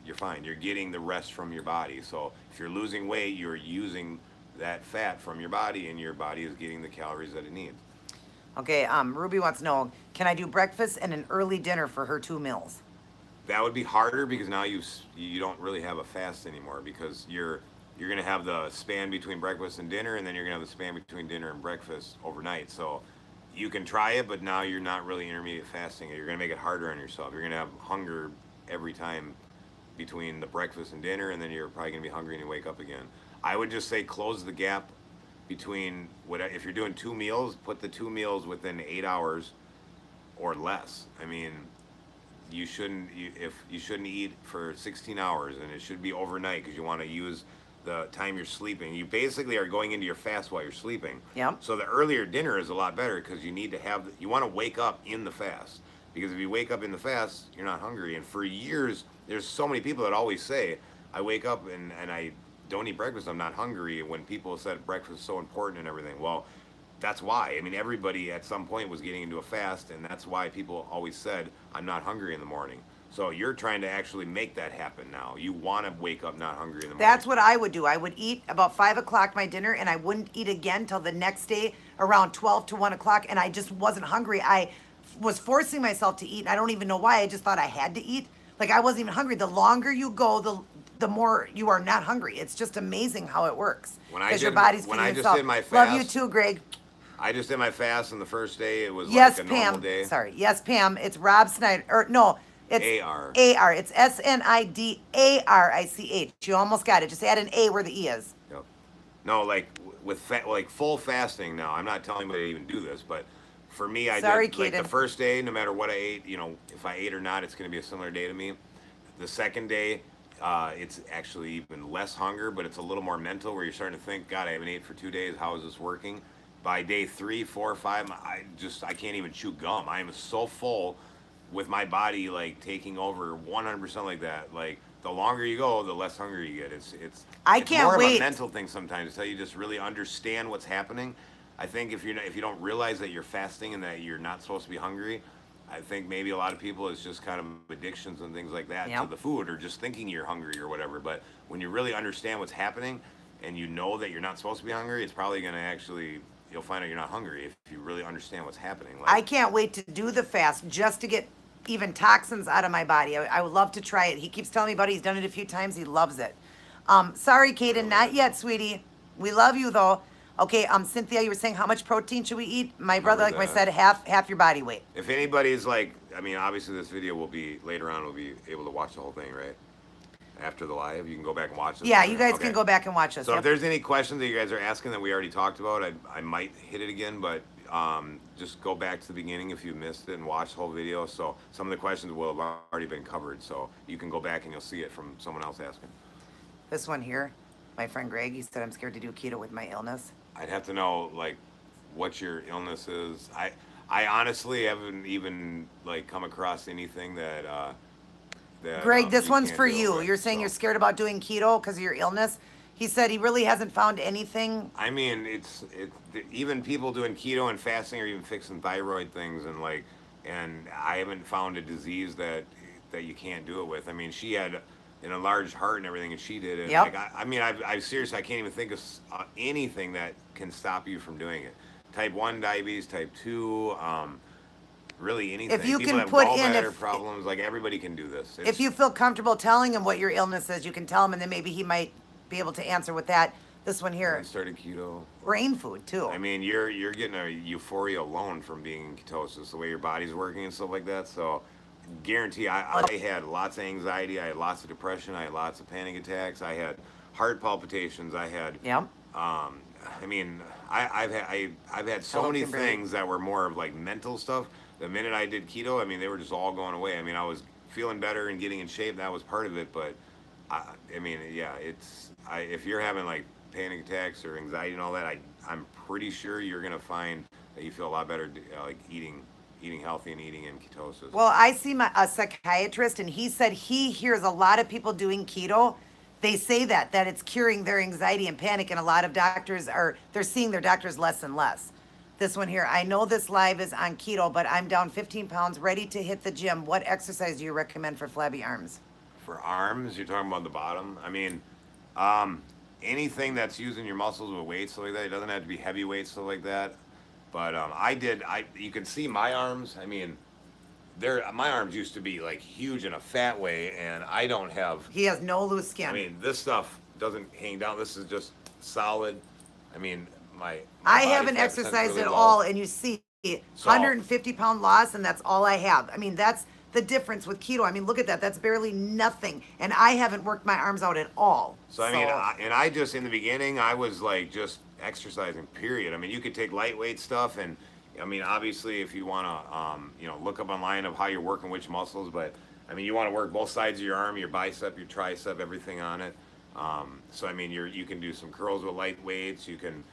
you're fine. You're getting the rest from your body. So if you're losing weight, you're using that fat from your body, and your body is getting the calories that it needs. Okay, Ruby wants to know, can I do breakfast and an early dinner for her 2 meals? That would be harder because now you don't really have a fast anymore, because you're going to have the span between breakfast and dinner, and then you're going to have the span between dinner and breakfast overnight. So you can try it, but now you're not really intermediate fasting. You're going to make it harder on yourself. You're going to have hunger every time between the breakfast and dinner, and then you're probably going to be hungry and you wake up again. I would just say close the gap between if you're doing 2 meals, put the 2 meals within 8 hours or less. I mean, you shouldn't eat for 16 hours, and it should be overnight because you want to use the time you're sleeping. You basically are going into your fast while you're sleeping. Yep. So the earlier dinner is a lot better because you want to wake up in the fast, because if you wake up in the fast, you're not hungry. And for years, there's so many people that always say, I wake up and I don't eat breakfast, I'm not hungry, when people said breakfast is so important and everything. Well, that's why. I mean, everybody at some point was getting into a fast, and that's why people always said, I'm not hungry in the morning. So you're trying to actually make that happen now. You want to wake up not hungry in the morning. That's what I would do. I would eat about 5 o'clock my dinner, and I wouldn't eat again till the next day around 12 to 1 o'clock, and I just wasn't hungry. I was forcing myself to eat, and I don't even know why. I just thought I had to eat. Like, I wasn't even hungry. The longer you go, the the more you are not hungry. It's just amazing how it works When I because your did, body's when feeding I just itself. did my Love you fast, too, Greg. I just did my fast, and the first day it was like Yes, a normal Pam. day. Sorry. Yes, Pam. It's Rob Snyder. Or no, it's AR. AR. It's SNIDARICH. You almost got it. Just add an A where the E is. Yep. No, like like full fasting now. I'm not telling anybody to even do this, but for me, I Sorry, did like the Kaden. first day, no matter what I ate, if I ate or not, it's going to be a similar day to me. The second day, it's actually even less hunger, but it's a little more mental where you're starting to think, God, I haven't ate for 2 days. How is this working? By day 3, 4, 5, I can't even chew gum. I am so full with my body like taking over 100% like that. Like the longer you go, the less hungry you get. I It's can't more of a wait. mental thing sometimes until you just really understand what's happening. I think if you don't realize that you're fasting and that you're not supposed to be hungry, I think maybe a lot of people it's just kind of addictions and things like that to Yep. the food or just thinking you're hungry or whatever. But when you really understand what's happening and you know that you're not supposed to be hungry, it's probably going to actually you'll find out you're not hungry if you really understand what's happening. Like I can't wait to do the fast just to get even toxins out of my body. I would love to try it. He keeps telling me about it. He's done it a few times. He loves it. Sorry, Kaden, not yet, sweetie. We love you though. Okay, Cynthia, you were saying how much protein should we eat? My brother, covered like I that. said, half your body weight. If anybody's like, I mean, obviously this video will be later on. We'll be able to watch the whole thing, right? After the live, you can go back and watch this. Yeah, you guys Okay. can go back and watch this. So if Yep. there's any questions that you guys are asking that we already talked about, I might hit it again, but just go back to the beginning if you missed it and watch the whole video. So some of the questions will have already been covered. So you can go back and you'll see it from someone else asking. This one here, my friend Greg, he said I'm scared to do keto with my illness. I'd have to know like what your illness is. I honestly haven't even like come across anything that Greg, this you one's can't for deal you. with, You're saying so. you're scared about doing keto because of your illness. He said he really hasn't found anything. I mean, even people doing keto and fasting are even fixing thyroid things and I haven't found a disease that you can't do it with. I mean, she had an enlarged heart and everything, and she did it. Yep. Like I mean, I seriously, I can't even think of anything that can stop you from doing it. Type 1 diabetes, type 2, really anything. If you People can have put in gallbladder problems, like everybody can do this. If you feel comfortable telling him what your illness is, you can tell him, and then maybe he might be able to answer with that. This one here, started keto. brain food too. I mean, you're getting a euphoria alone from being in ketosis, the way your body's working and stuff like that. So, guarantee I had lots of anxiety, I had lots of depression, I had lots of panic attacks, I had heart palpitations, I had Yep. I mean, I've had so Hello, many Kimberly. things that were more of like mental stuff. The minute I did keto, I mean, they were just all going away. I mean, I was feeling better and getting in shape. That was part of it, but I mean, yeah, if you're having like panic attacks or anxiety and all that, I'm pretty sure you're gonna find that you feel a lot better like eating healthy and eating in ketosis. Well, I see a psychiatrist, and he said he hears a lot of people doing keto. They say that it's curing their anxiety and panic, and a lot of doctors they're seeing their doctors less and less. This one here, I know this live is on keto, but I'm down 15 pounds, ready to hit the gym. What exercise do you recommend for flabby arms? For arms, you're talking about the bottom. I mean, anything that's using your muscles with weights, stuff like that. It doesn't have to be heavy weights, stuff like that. But you can see my arms. I mean, my arms used to be like huge in a fat way, and I don't have. He has no loose skin. I mean, this stuff doesn't hang down. This is just solid. I mean, my I body haven't fat percent's exercised really at low. all, and you see So- 150-pound loss, and that's all I have. I mean, that's the difference with keto. I mean, look at that. That's barely nothing, and I haven't worked my arms out at all. So I mean, I just in the beginning, I was like just exercising. Period. I mean, you could take lightweight stuff, and I mean, obviously, if you want to, look up online of how you're working which muscles, but I mean, you want to work both sides of your arm, your bicep, your tricep, everything on it. So I mean, you can do some curls with light weights. You can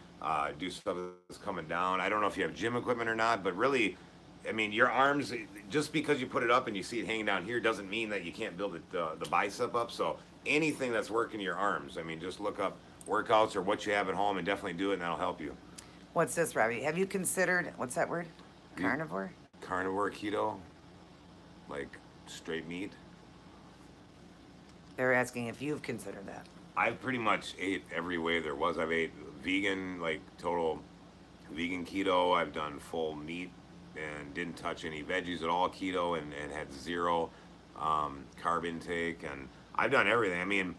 do stuff that's coming down. I don't know if you have gym equipment or not, but really, I mean, your arms, just because you put it up and you see it hanging down here doesn't mean that you can't build the bicep up. So anything that's working your arms, I mean, just look up workouts or what you have at home and definitely do it, and that'll help you. What's this, Robbie? Have you considered, what's that word? Carnivore? Carnivore, keto, like straight meat. They're asking if you've considered that. I've pretty much ate every way there was. I've ate vegan, like total vegan keto. I've done full meat and didn't touch any veggies at all keto and had zero carb intake. And I've done everything. I mean,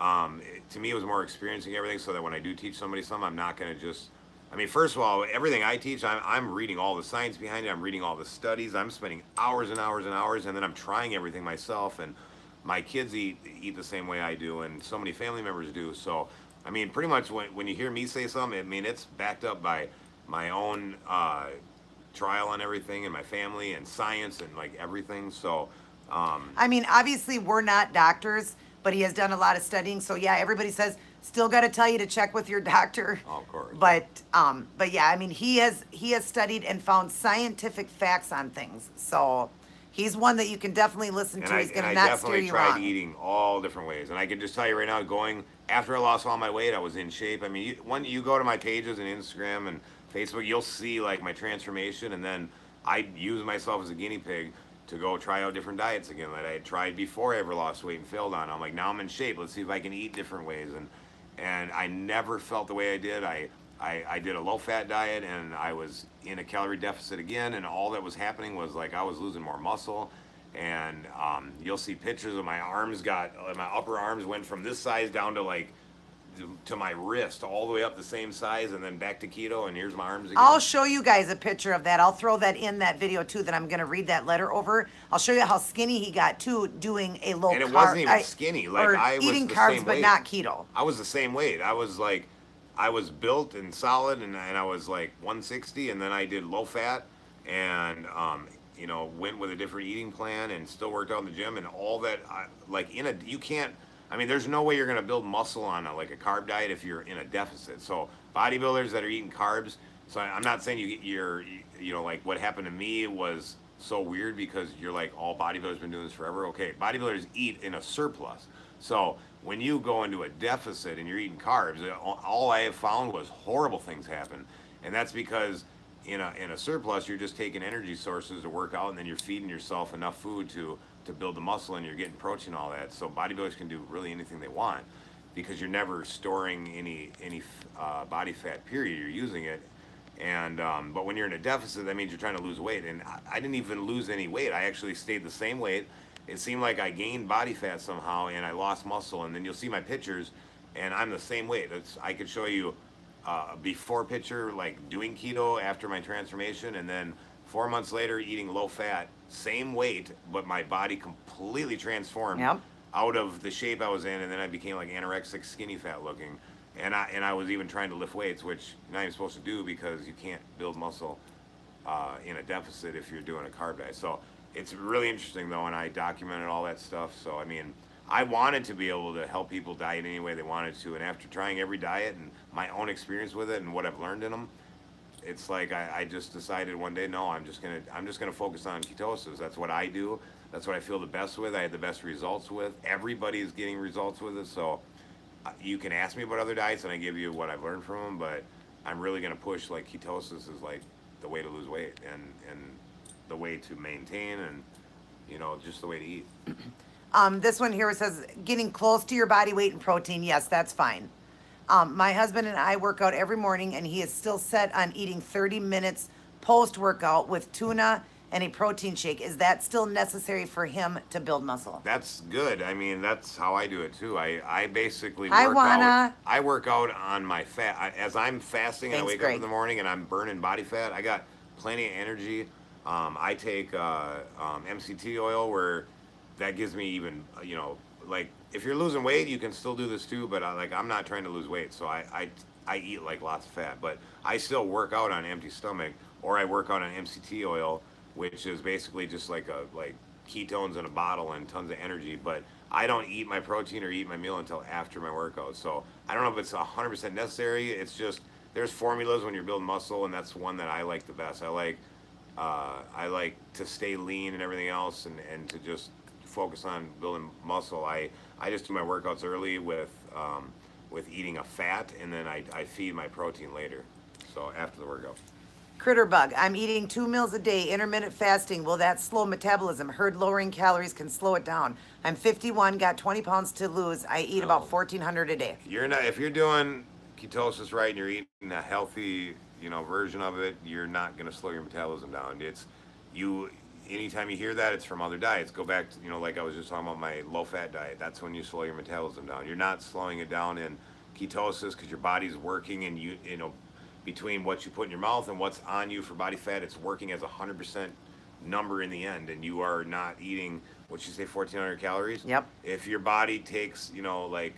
To me, it was more experiencing everything, so that when I do teach somebody something, I'm not going to just. I mean, first of all, everything I teach, I'm reading all the science behind it. I'm reading all the studies. I'm spending hours and hours and hours, and then I'm trying everything myself. And my kids eat the same way I do, and so many family members do. So, I mean, pretty much when you hear me say something, I mean, it's backed up by my own trial on everything, and my family, and science, and like everything. So, I mean, obviously, we're not doctors, but he has done a lot of studying. So yeah, everybody says still got to tell you to check with your doctor. oh, of course. But yeah, I mean, he has studied and found scientific facts on things. So he's one that you can definitely listen to. He's gonna not steer definitely you tried wrong. eating all different ways, and I can just tell you right now, going after I lost all my weight, I was in shape. I mean, when you go to my pages and Instagram and Facebook, you'll see like my transformation, and then I use myself as a guinea pig to go try out different diets again that I had tried before I ever lost weight and failed on. I'm like, now I'm in shape. Let's see if I can eat different ways, and I never felt the way I did. I did a low fat diet, and I was in a calorie deficit again, and all that was happening was like I was losing more muscle. And you'll see pictures of my arms my upper arms went from this size down to like to my wrist, all the way up the same size, and then back to keto, and here's my arms again. I'll show you guys a picture of that. I'll throw that in that video too. That I'm gonna read that letter over. I'll show you how skinny he got too doing a low And it carb. wasn't even skinny. Like or I was eating the carbs, same but weight. not keto. I was the same weight. I was like, I was built and solid, and I was like 160, and then I did low fat, and went with a different eating plan, and still worked out in the gym, and all that. You can't. I mean, there's no way you're gonna build muscle on like a carb diet if you're in a deficit. So bodybuilders that are eating carbs. So I'm not saying you're like what happened to me was so weird because you're like all bodybuilders been doing this forever. Okay, bodybuilders eat in a surplus. So when you go into a deficit and you're eating carbs, all I have found was horrible things happen, and that's because in a surplus you're just taking energy sources to work out, and then you're feeding yourself enough food to build the muscle, and you're getting protein, all that. So bodybuilders can do really anything they want because you're never storing any body fat. Period. You're using it, and but when you're in a deficit, that means you're trying to lose weight. And I didn't even lose any weight. I actually stayed the same weight. It seemed like I gained body fat somehow, and I lost muscle. And then you'll see my pictures, and I'm the same weight. I could show you a before picture, like doing keto after my transformation, and then 4 months later eating low fat, same weight, but my body completely transformed. Yep. Out of the shape I was in, and then I became like anorexic, skinny fat looking, and I was even trying to lift weights, which you're not even supposed to do because you can't build muscle in a deficit if you're doing a carb diet. So it's really interesting though, and I documented all that stuff. So I mean, I wanted to be able to help people diet any way they wanted to, and after trying every diet and my own experience with it and what I've learned in them, it's like I just decided one day, no, I'm just gonna focus on ketosis. That's what I do. That's what I feel the best with. I had the best results with. Everybody's getting results with it. So you can ask me about other diets, and I give you what I've learned from them. But I'm really gonna push like ketosis is like the way to lose weight and the way to maintain, and just the way to eat. This one here says getting close to your body weight and protein. Yes, that's fine. My husband and I work out every morning, and he is still set on eating 30 minutes post-workout with tuna and a protein shake. Is that still necessary for him to build muscle? That's good. I mean, that's how I do it too. I basically Hi, work Juana. out. I work out on my fat. As I'm fasting and I Thanks, wake Greg. up in the morning and I'm burning body fat, I got plenty of energy. I take MCT oil, where that gives me even, like if you're losing weight, you can still do this too. But I'm not trying to lose weight, so I eat like lots of fat. But I still work out on an empty stomach, or I work out on MCT oil, which is basically just like ketones in a bottle and tons of energy. But I don't eat my protein or eat my meal until after my workout. So I don't know if it's 100% necessary. It's just there's formulas when you're building muscle, and that's one that I like the best. I like to stay lean and everything else, and to just focus on building muscle. I just do my workouts early with eating a fat, and then I feed my protein later. So after the workout. Critterbug, I'm eating 2 meals a day, intermittent fasting. Will that slow metabolism? Heard lowering calories can slow it down. I'm 51, got 20 pounds to lose. I eat about 1,400 a day. You're not, if you're doing ketosis right and you're eating a healthy, version of it, you're not going to slow your metabolism down. anytime you hear that, it's from other diets. Go back to, like I was just talking about my low fat diet. That's when you slow your metabolism down. You're not slowing it down in ketosis because your body's working, and between what you put in your mouth and what's on you for body fat, it's working as 100% number in the end, and you are not eating what you say 1,400 calories. Yep. If your body takes like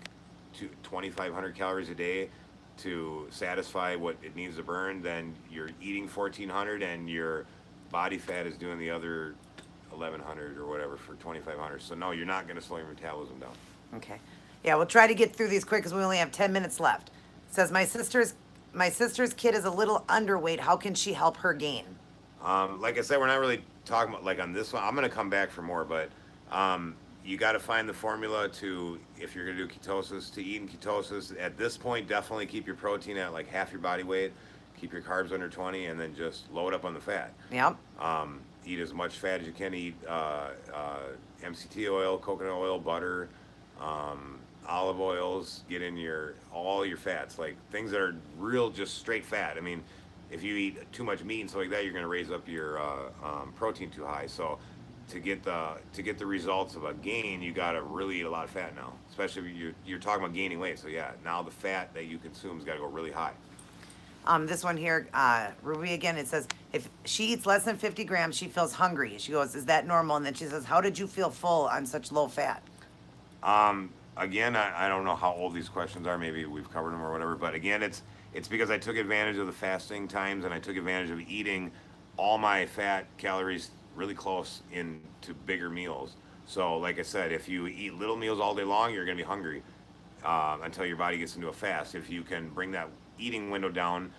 2,500 calories a day to satisfy what it needs to burn, then you're eating 1,400, and your body fat is doing the other 1,100 or whatever for 2,500. So no, you're not going to slow your metabolism down. Okay. Yeah, we'll try to get through these quick because we only have 10 minutes left. It says my sister's kid is a little underweight. How can she help her gain? Like I said, we're not really talking about like on this one. I'm going to come back for more, but you got to find the formula to, if you're going to do ketosis, to eat in ketosis. At this point, definitely keep your protein at like half your body weight, keep your carbs under 20, and then just load up on the fat. Yep. Eat as much fat as you can. Eat MCT oil, coconut oil, butter, olive oils. Get in all your fats, like things that are real, just straight fat. I mean, if you eat too much meat and stuff like that, you're going to raise up your protein too high. So to get the results of a gain, you got to really eat a lot of fat now, especially if you're talking about gaining weight. So yeah, now the fat that you consume has got to go really high. This one here, Ruby again, it says, if she eats less than 50 grams, she feels hungry. She goes, is that normal? And then she says, how did you feel full on such low fat? Again, I don't know how old these questions are. Maybe we've covered them or whatever. But again, it's because I took advantage of the fasting times, and I took advantage of eating all my fat calories really close into bigger meals. So like I said, if you eat little meals all day long, you're going to be hungry until your body gets into a fast. If you can bring that eating window down,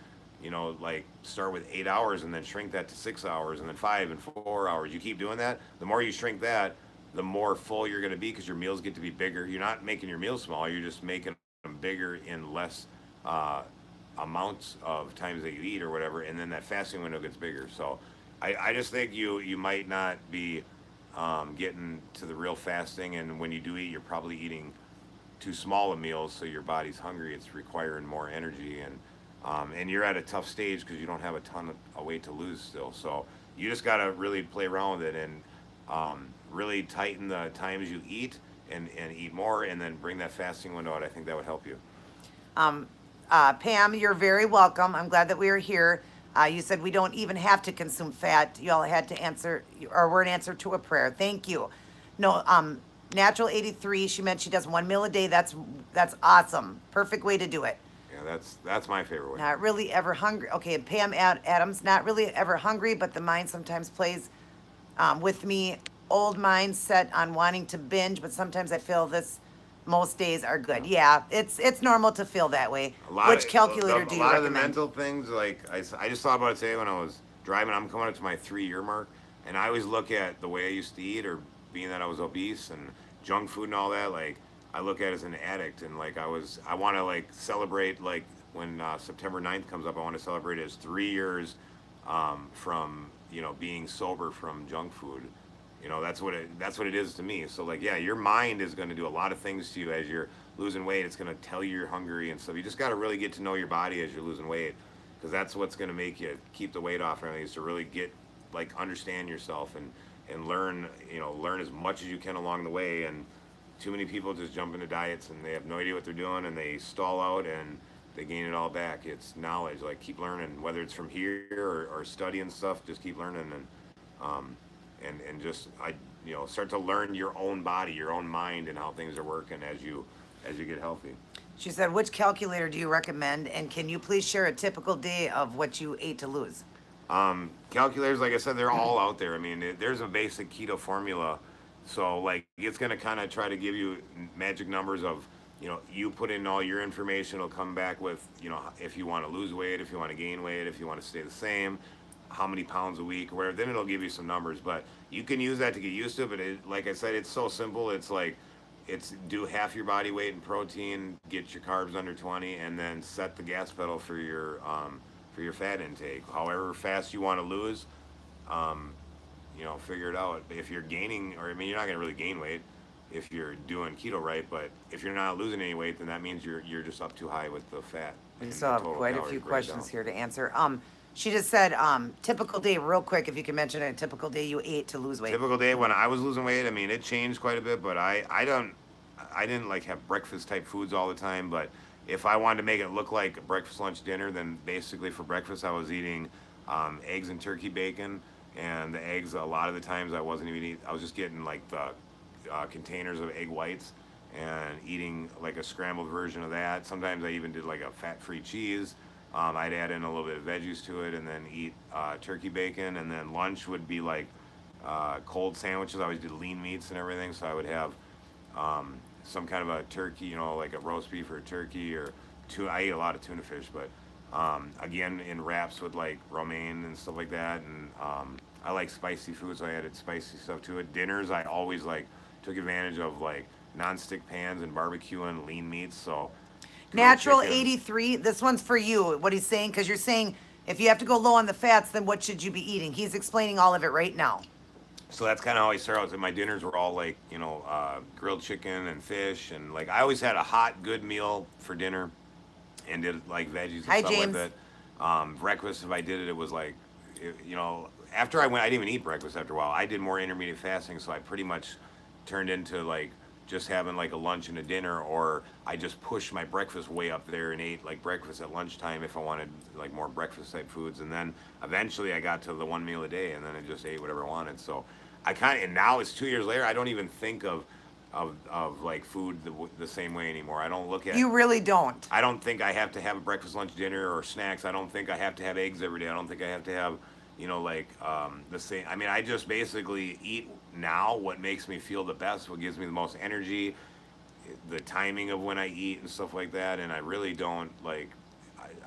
like start with 8 hours and then shrink that to 6 hours and then 5 and 4 hours. You keep doing that. The more you shrink that, the more full you're going to be because your meals get to be bigger. You're not making your meals smaller. You're just making them bigger in less amounts of times that you eat or whatever. And then that fasting window gets bigger. So I just think you might not be getting to the real fasting. And when you do eat, you're probably eating too small of meals, so your body's hungry. It's requiring more energy, and you're at a tough stage because you don't have a ton of weight to lose still. So you just got to really play around with it and really tighten the times you eat and eat more, and then bring that fasting window out. I think that would help you. Pam, you're very welcome. I'm glad that we are here. You said we don't even have to consume fat. You all had to answer, or were an answer to a prayer. Thank you. No, Natural 83, she meant she does 1 meal a day. That's awesome. Perfect way to do it. Yeah, that's my favorite way. Not really ever hungry. Okay, Pam Adams, not really ever hungry, but the mind sometimes plays with me. Old mind set on wanting to binge, but sometimes I feel this most days are good. Yeah, it's normal to feel that way. Which calculator do you recommend? A lot of the mental things, like I just thought about it today when I was driving. I'm coming up to my 3-year mark, and I always look at the way I used to eat, or being that I was obese and junk food and all that, like I look at it as an addict, and like I want to like celebrate, like when September 9th comes up, I want to celebrate it as 3 years from being sober from junk food. That's what it is to me. So like, yeah, your mind is going to do a lot of things to you as you're losing weight. It's going to tell you you're hungry and stuff. You just got to really get to know your body as you're losing weight, because that's what's going to make you keep the weight off. Is to really get understand yourself and learn as much as you can along the way. And too many people just jump into diets and they have no idea what they're doing, and they stall out and they gain it all back. It's knowledge. Like, keep learning, whether it's from here or studying stuff. Just keep learning and just start to learn your own body, your own mind, and how things are working as you get healthy. She said, which calculator do you recommend, and can you please share a typical day of what you ate to lose? Calculators, like I said, they're all out there. I mean, there's a basic keto formula, so like it's going to kind of try to give you magic numbers of, you put in all your information, it'll come back with, if you want to lose weight, if you want to gain weight, if you want to stay the same, how many pounds a week or whatever. Then it'll give you some numbers, but you can use that to get used to it. But like I said, it's so simple. It's like, do half your body weight in protein, get your carbs under 20, and then set the gas pedal for your fat intake. However fast you want to lose, figure it out. If you're gaining, or you're not going to really gain weight if you're doing keto right, but if you're not losing any weight, then that means you're just up too high with the fat. We still have quite a few questions here to answer. She just said, typical day, real quick, if you can mention a typical day you ate to lose weight. Typical day when I was losing weight, I mean, it changed quite a bit, but I didn't like have breakfast type foods all the time. But if I wanted to make it look like breakfast, lunch, dinner, then basically for breakfast I was eating eggs and turkey bacon, and the eggs a lot of the times I wasn't even eating. I was just getting like the containers of egg whites and eating like a scrambled version of that. Sometimes I even did like a fat-free cheese. I'd add in a little bit of veggies to it and then eat turkey bacon. And then lunch would be like cold sandwiches. I always did lean meats and everything, so I would have some kind of a turkey, like a roast beef or a turkey or tuna. I ate a lot of tuna fish, but again in wraps with like romaine and stuff like that. And I like spicy food, so I added spicy stuff to it. Dinners, I always like took advantage of like non-stick pans and barbecue and lean meats. So Natural chicken. 83, this one's for you, what he's saying, because you're saying if you have to go low on the fats, then what should you be eating? He's explaining all of it right now. So that's kind of how I started out. My dinners were all like, grilled chicken and fish. And like I always had a hot, good meal for dinner and did like veggies and Hi, stuff James. like that. Breakfast, if I did it, it was like, after I didn't even eat breakfast after a while. I did more intermittent fasting. So I pretty much turned into like just having like a lunch and a dinner, or I just pushed my breakfast way up there and ate like breakfast at lunchtime if I wanted like more breakfast type foods. And then eventually I got to the one meal a day, and then I just ate whatever I wanted. So and now it's 2 years later, I don't even think of like food the same way anymore. I don't look at. You really don't. I don't think I have to have a breakfast, lunch, dinner, or snacks. I don't think I have to have eggs every day. I don't think I have to have, the same. I mean, I just basically eat now what makes me feel the best, what gives me the most energy, the timing of when I eat and stuff like that. And I really don't like.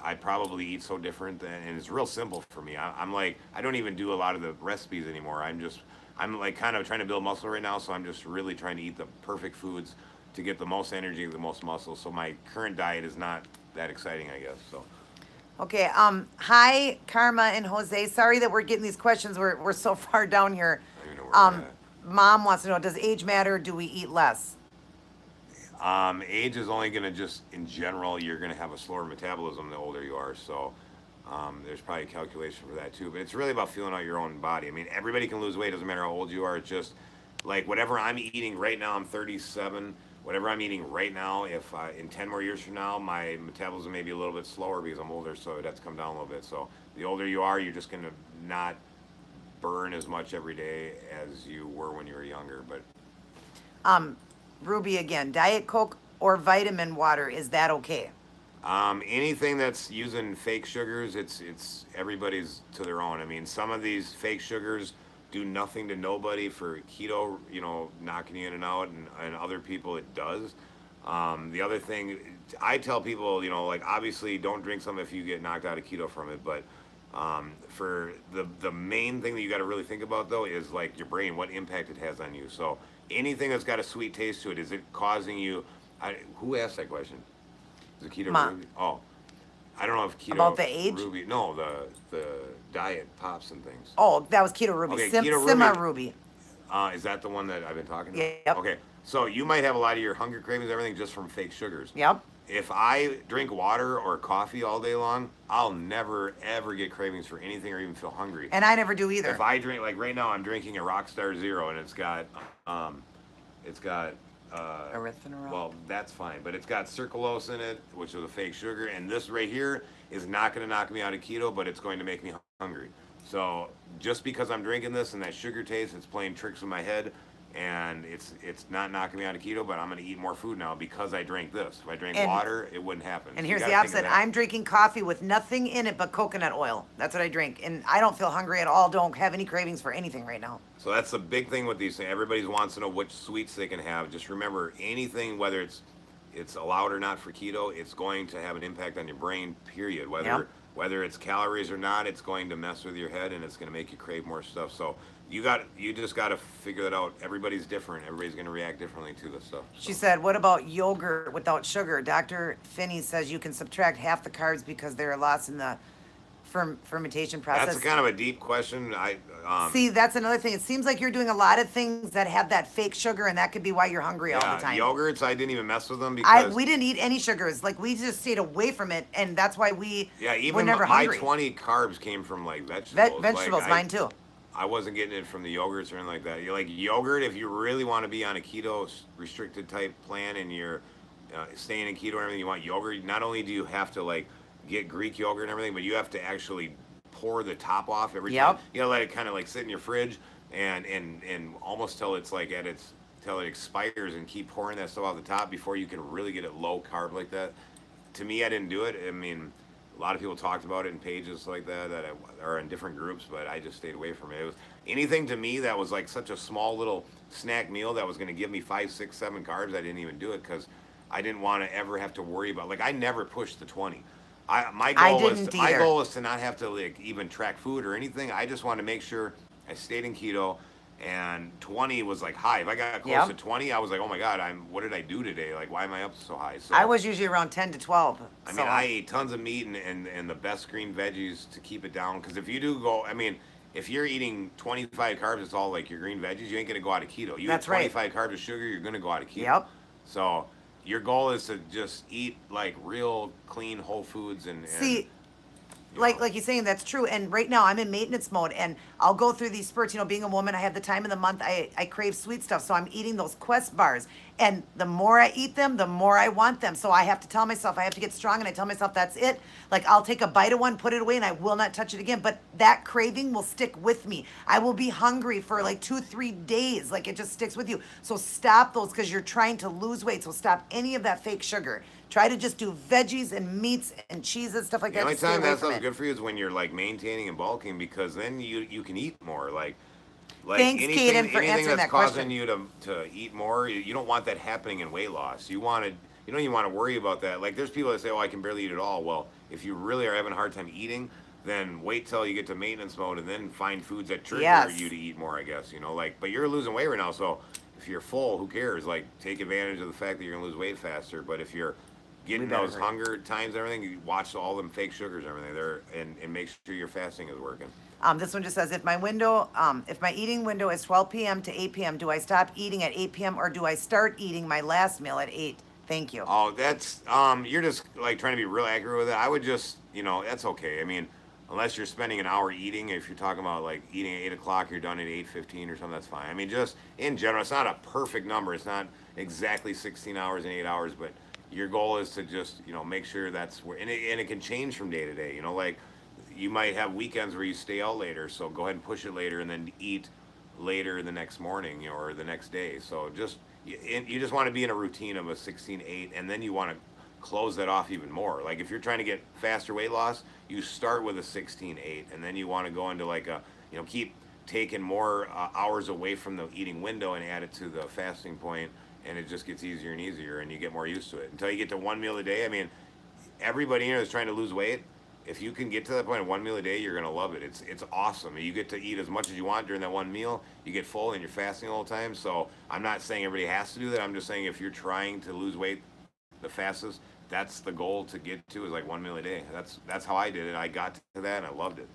I probably eat so different, and it's real simple for me. I'm like, I don't even do a lot of the recipes anymore. I'm like kind of trying to build muscle right now, so I'm just really trying to eat the perfect foods to get the most energy, the most muscle. So my current diet is not that exciting, I guess. So. Okay. Hi, Karma and Jose. Sorry that we're getting these questions. We're so far down here. I don't even know where we're at. Mom wants to know: does age matter? Do we eat less? Age is only going to just, in general, you're going to have a slower metabolism the older you are. So there's probably a calculation for that too. But it's really about feeling out your own body. I mean, everybody can lose weight. Doesn't matter how old you are. It's just like whatever I'm eating right now, I'm 37. Whatever I'm eating right now, if in 10 more years from now, my metabolism may be a little bit slower because I'm older, so it has to come down a little bit. So the older you are, you're just going to not burn as much every day as you were when you were younger. But Ruby again, Diet Coke or vitamin water, is that okay? Anything that's using fake sugars, it's everybody's to their own. I mean, some of these fake sugars do nothing to nobody. For keto, knocking you in and out, and other people it does. The other thing, I tell people, like obviously don't drink some if you get knocked out of keto from it, but for the main thing that you got to really think about though is like your brain, what impact it has on you. So anything that's got a sweet taste to it, is it causing you? Who asked that question? Is it keto Ma. Ruby? Oh, I don't know if keto About the age? Ruby. No, the diet pops and things. Oh, that was Keto Ruby. Okay, Keto Sima Ruby. Ruby. Is that the one that I've been talking about? Yep. Okay, so you might have a lot of your hunger cravings, everything just from fake sugars. Yep. If I drink water or coffee all day long, I'll never ever get cravings for anything or even feel hungry. And I never do either. If I drink, like right now, I'm drinking a Rockstar Zero, and it's got erythritol. well, that's fine, but it's got sucralose in it, which is a fake sugar, and this right here is not going to knock me out of keto, but it's going to make me hungry. So just because I'm drinking this and that sugar taste, it's playing tricks with my head, and it's not knocking me out of keto, but I'm going to eat more food now because I drank this. If I drank water, it wouldn't happen. And So here's you the gotta think of opposite. that. I'm drinking coffee with nothing in it but coconut oil. That's what I drink. And I don't feel hungry at all. Don't have any cravings for anything right now. So that's the big thing with these things. Everybody wants to know which sweets they can have. Just remember, anything, whether it's allowed or not for keto, it's going to have an impact on your brain, period. Whether it's calories or not, it's going to mess with your head, and it's going to make you crave more stuff. So you just got to figure that out. Everybody's different. Everybody's going to react differently to this stuff. So. She said, what about yogurt without sugar? Dr. Finney says you can subtract half the carbs because they're lost in the fermentation That's a process. kind of a deep question. See, that's another thing. It seems like you're doing a lot of things that have that fake sugar, and that could be why you're hungry all the yeah, time. yogurts. I didn't even mess with them I because we didn't eat any sugars. Like we just stayed away from it, and that's why we yeah, were even never my hungry. 20 carbs came from like vegetables. Like Vegetables, mine too. I wasn't getting it from the yogurts or anything like that. You like yogurt if you really want to be on a keto restricted type plan and you're staying in keto and everything. You want yogurt. Not only do you have to like get Greek yogurt and everything, but you have to actually pour the top off every time. Yep. You gotta let it kind of like sit in your fridge and almost till it's like at its till it expires and keep pouring that stuff off the top before you can really get it low carb like that. To me, I didn't do it. I mean, a lot of people talked about it in pages like that are in different groups, but I just stayed away from it. It was anything to me that was like such a small little snack meal that was going to give me 5, 6, 7 carbs. I didn't even do it because I didn't want to ever have to worry about. Like I never pushed the 20. My I goal was didn't to, my either. goal was to not have to like even track food or anything. I just wanted to make sure I stayed in keto. And 20 was like high. If I got close Yep. to 20, I was like, oh my god, what did I do today? Like, why am I up so high? So I was usually around 10 to 12. I So mean, I ate tons of meat and the best green veggies to keep it down. Because if you do go, I mean, if you're eating 25 carbs, it's all like your green veggies. You ain't gonna go out of keto. You eat That's right. 25 carbs of sugar, you're gonna go out of keto. Yep. So your goal is to just eat like real clean whole foods and see, you like know. like you're saying, that's true. And right now I'm in maintenance mode, and I'll go through these spurts. You know, being a woman, I have the time of the month. I crave sweet stuff, so I'm eating those Quest bars. And the more I eat them, the more I want them. So I have to tell myself I have to get strong, and I tell myself that's it. Like I'll take a bite of one, put it away, and I will not touch it again. But that craving will stick with me. I will be hungry for like 2, 3 days. Like it just sticks with you. So stop those because you're trying to lose weight. So stop any of that fake sugar. Try to just do veggies and meats and cheeses, stuff like The that. only Just stay time away that from stuff's it. good for you is when you're like maintaining and bulking because then you can eat more. Like Thanks, Kaden, for anything answering that's that causing question. you to eat more, you don't want that happening in weight loss. You don't even want to worry about that. Like there's people that say, "Oh, I can barely eat at all." Well, if you really are having a hard time eating, then wait till you get to maintenance mode and then find foods that trigger Yes. you to eat more. I guess like, but you're losing weight right now, so if you're full, who cares? Like take advantage of the fact that you're gonna lose weight faster. But if you're We getting better those hurry. hunger times and everything, you watch all them fake sugars and everything there and make sure your fasting is working. This one just says, if my eating window is 12 p.m. to 8 p.m., do I stop eating at 8 p.m. or do I start eating my last meal at 8? Thank you. Oh, that's you're just like trying to be real accurate with it. I would just, that's okay. I mean, unless you're spending an hour eating, if you're talking about like eating at 8 o'clock, you're done at 8:15 or something, that's fine. I mean, just in general, it's not a perfect number. It's not exactly 16 hours and 8 hours, but your goal is to just, make sure that's where, and it can change from day to day. Like you might have weekends where you stay out later, so go ahead and push it later, and then eat later the next morning, or the next day. So you just want to be in a routine of a 16-8, and then you want to close that off even more. Like if you're trying to get faster weight loss, you start with a 16-8, and then you want to go into like keep taking more hours away from the eating window and add it to the fasting point, and it just gets easier and easier, and you get more used to it until you get to one meal a day. I mean, everybody here is trying to lose weight. If you can get to that point of one meal a day, you're gonna love it. It's awesome. You get to eat as much as you want during that one meal. You get full and you're fasting all the time. So I'm not saying everybody has to do that. I'm just saying if you're trying to lose weight the fastest, that's the goal to get to is like one meal a day. That's how I did it. I got to that and I loved it.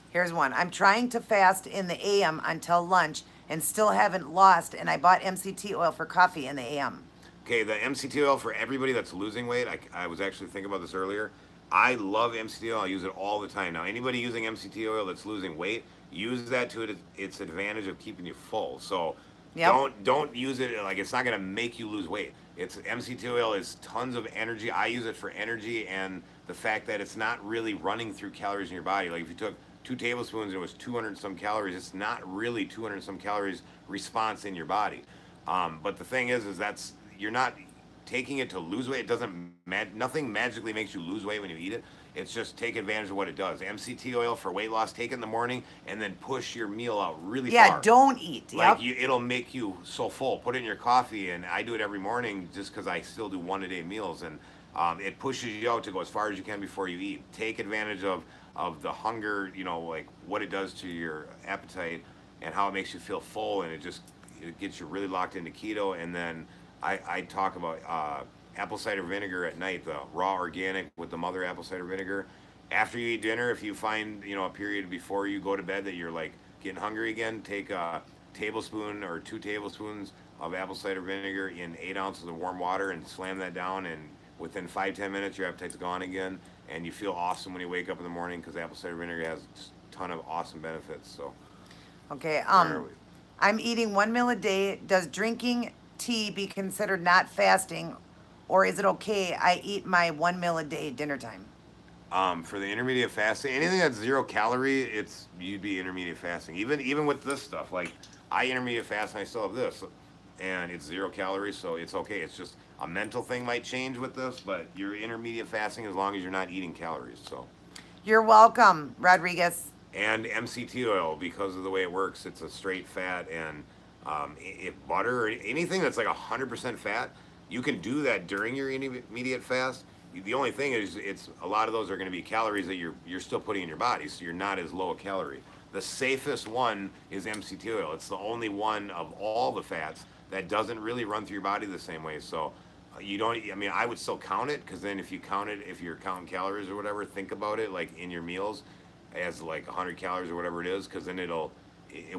Here's one. I'm trying to fast in the AM until lunch and still haven't lost, and I bought MCT oil for coffee in the AM. Okay, the MCT oil for everybody that's losing weight. I was actually thinking about this earlier. I love MCT oil. I use it all the time. Now, anybody using MCT oil that's losing weight, use that to its advantage of keeping you full. So Yep. don't use it like it's not going to make you lose weight. It's MCT oil is tons of energy. I use it for energy and the fact that it's not really running through calories in your body. Like if you took 2 tablespoons and it was 200 and some calories, it's not really 200 and some calories response in your body. But the thing is that's you're not taking it to lose weight. It doesn't nothing magically makes you lose weight when you eat it. It's just take advantage of what it does. MCT oil for weight loss, take it in the morning and then push your meal out really Yeah, far. don't eat. Like Yep. it'll make you so full. Put it in your coffee, and I do it every morning just because I still do one a day meals, and it pushes you out to go as far as you can before you eat. Take advantage of the hunger, like what it does to your appetite and how it makes you feel full, and it gets you really locked into keto. And then I talk about apple cider vinegar at night, the raw organic with the mother apple cider vinegar. After you eat dinner, if you find, a period before you go to bed that you're like getting hungry again, take a tablespoon or 2 tablespoons of apple cider vinegar in 8 ounces of warm water and slam that down, and within 5-10 minutes your appetite's gone again, and you feel awesome when you wake up in the morning because apple cider vinegar has a ton of awesome benefits. So Okay. where are we? I'm eating 1 meal a day. Does drinking tea be considered not fasting, or is it okay? I eat my 1 meal a day dinner time. For the intermediate fasting, anything that's 0 calorie, you'd be intermediate fasting. Even with this stuff, like I intermediate fast and I still have this, and it's 0 calories, so it's okay. It's just a mental thing might change with this, but you're intermediate fasting as long as you're not eating calories. So, You're welcome, Rodriguez. and MCT oil, because of the way it works, it's a straight fat, and if butter or anything that's like 100% fat, you can do that during your intermediate fast. The only thing is, it's a lot of those are going to be calories that you're still putting in your body, so you're not as low a calorie. The safest one is MCT oil. It's the only one of all the fats that doesn't really run through your body the same way. So you don't. I mean, I would still count it, because then if you count it, if you're counting calories or whatever, think about it like in your meals as like 100 calories or whatever it is, because then it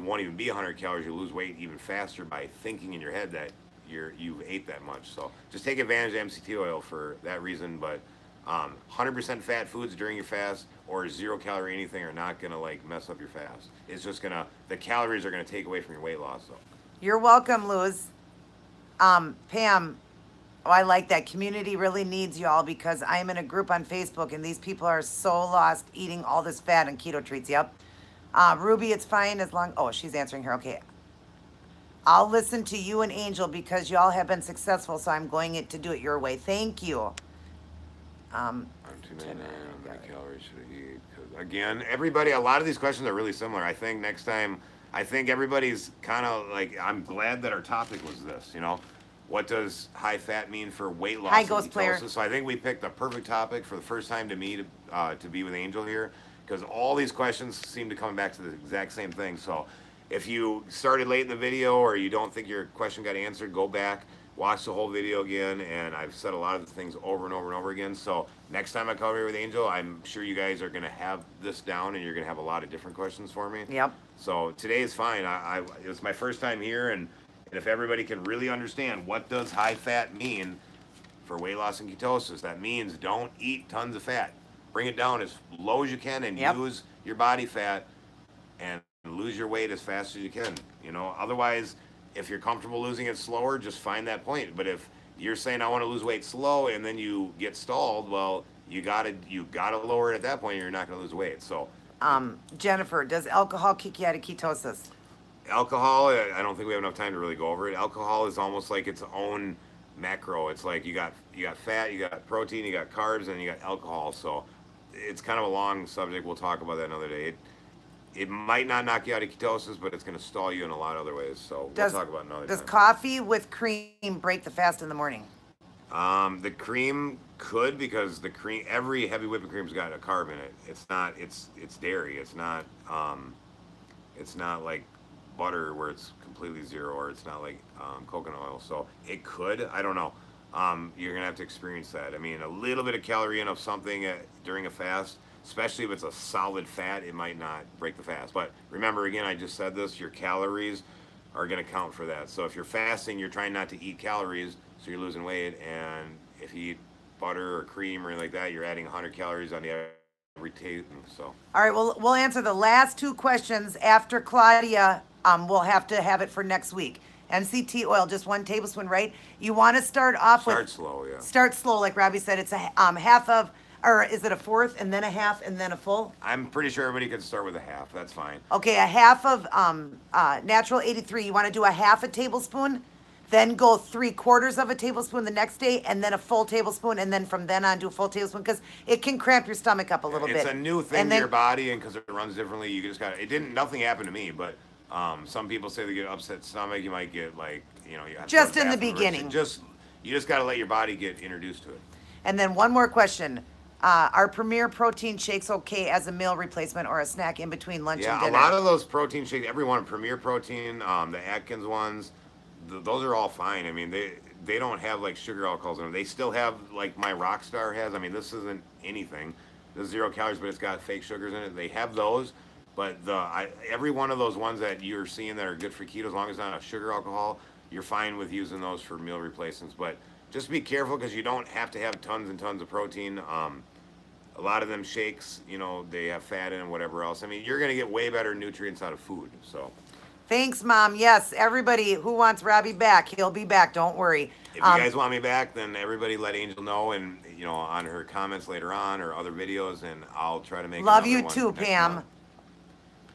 won't even be 100 calories. You lose weight even faster by thinking in your head that you've ate that much. So just take advantage of MCT oil for that reason. But 100% fat foods during your fast or 0 calorie anything are not gonna like mess up your fast. It's just the calories are gonna take away from your weight loss. So You're welcome, Luz. Pam, oh, I like that. Community really needs y'all because I'm in a group on Facebook and these people are so lost eating all this fat and keto treats. Yep. Ruby, it's fine as long. Oh, she's answering her. Okay. I'll listen to you and Angel because y'all have been successful, so I'm going to do it your way. Thank you. I'm 299. How many calories should I eat? 'Cause again, everybody, a lot of these questions are really similar. I think next time, I think everybody's kind of like, I'm glad that our topic was this. What does high fat mean for weight loss Hi, and Ghost Player. ketosis? So I think we picked the perfect topic for the first time to me to be with Angel here, because all these questions seem to come back to the exact same thing. So if you started late in the video or you don't think your question got answered, go back, watch the whole video again, and I've said a lot of the things over and over and over again. So next time I come here with Angel, I'm sure you guys are going to have this down and you're going to have a lot of different questions for me. Yep. So today is fine. It was my first time here, and if everybody can really understand what does high fat mean for weight loss and ketosis, that means don't eat tons of fat. Bring it down as low as you can and Yep. use your body fat and lose your weight as fast as you can. Otherwise, if you're comfortable losing it slower, just find that point. But if you're saying I want to lose weight slow and then you get stalled, well, you gotta lower it at that point. Or you're not gonna lose weight. So Jennifer, does alcohol kick you out of ketosis? alcohol, I don't think we have enough time to really go over it. Alcohol is almost like its own macro. It's like you got fat, you got protein, you got carbs, and you got alcohol. So it's kind of a long subject. We'll talk about that another day. It might not knock you out of ketosis, but it's going to stall you in a lot of other ways. So we'll talk about it another time. Does coffee with cream break the fast in the morning? The cream could, because every heavy whipping cream's got a carb in it. It's dairy. It's not like butter where it's completely zero, or it's not like coconut oil. So it could. I don't know. You're gonna have to experience that. I mean, a little bit of calorie in of something during a fast, especially if it's a solid fat, it might not break the fast. But remember, again, I just said this, your calories are going to count for that. So if you're fasting, you're trying not to eat calories, so you're losing weight. And if you eat butter or cream or anything like that, you're adding 100 calories on the every taste. So. All right, we'll answer the last two questions after Claudia. We'll have to have it for next week. MCT oil, just 1 tablespoon, right? You want to start off with... Start slow, yeah. Start slow, like Robbie said. It's a half of... Or is it a fourth and then a half and then a full? I'm pretty sure everybody can start with a half. That's fine. Okay, a half of natural 83. You want to do a half a tablespoon, then go 3/4 of a tablespoon the next day, and then a full tablespoon, and then from then on do a full tablespoon, because it can cramp your stomach up a little bit. It's a new thing to your body, and because it runs differently, you just got nothing happened to me, but some people say they get upset stomach. You might get you have just to in the beginning. You just got to let your body get introduced to it. And then one more question. Are Premier protein shakes okay as a meal replacement or a snack in between lunch and dinner? Yeah, a lot of those protein shakes, everyone, Premier Protein, the Atkins ones, those are all fine. I mean, they don't have like sugar alcohols in them. They still have like my Rockstar has. I mean, this isn't anything. the 0 calories, but it's got fake sugars in it. They have those, but every one of those ones that you're seeing that are good for keto, as long as it's not a sugar alcohol, you're fine with using those for meal replacements. But just be careful because you don't have to have tons and tons of protein. A lot of them shakes, they have fat in and whatever else. I mean, you're going to get way better nutrients out of food. So Thanks, Mom. Yes, everybody who wants Robbie back, he'll be back. Don't worry. if you guys want me back, then everybody let Angel know, and on her comments later on or other videos, and I'll try to make. Love another you one too, next Pam. month.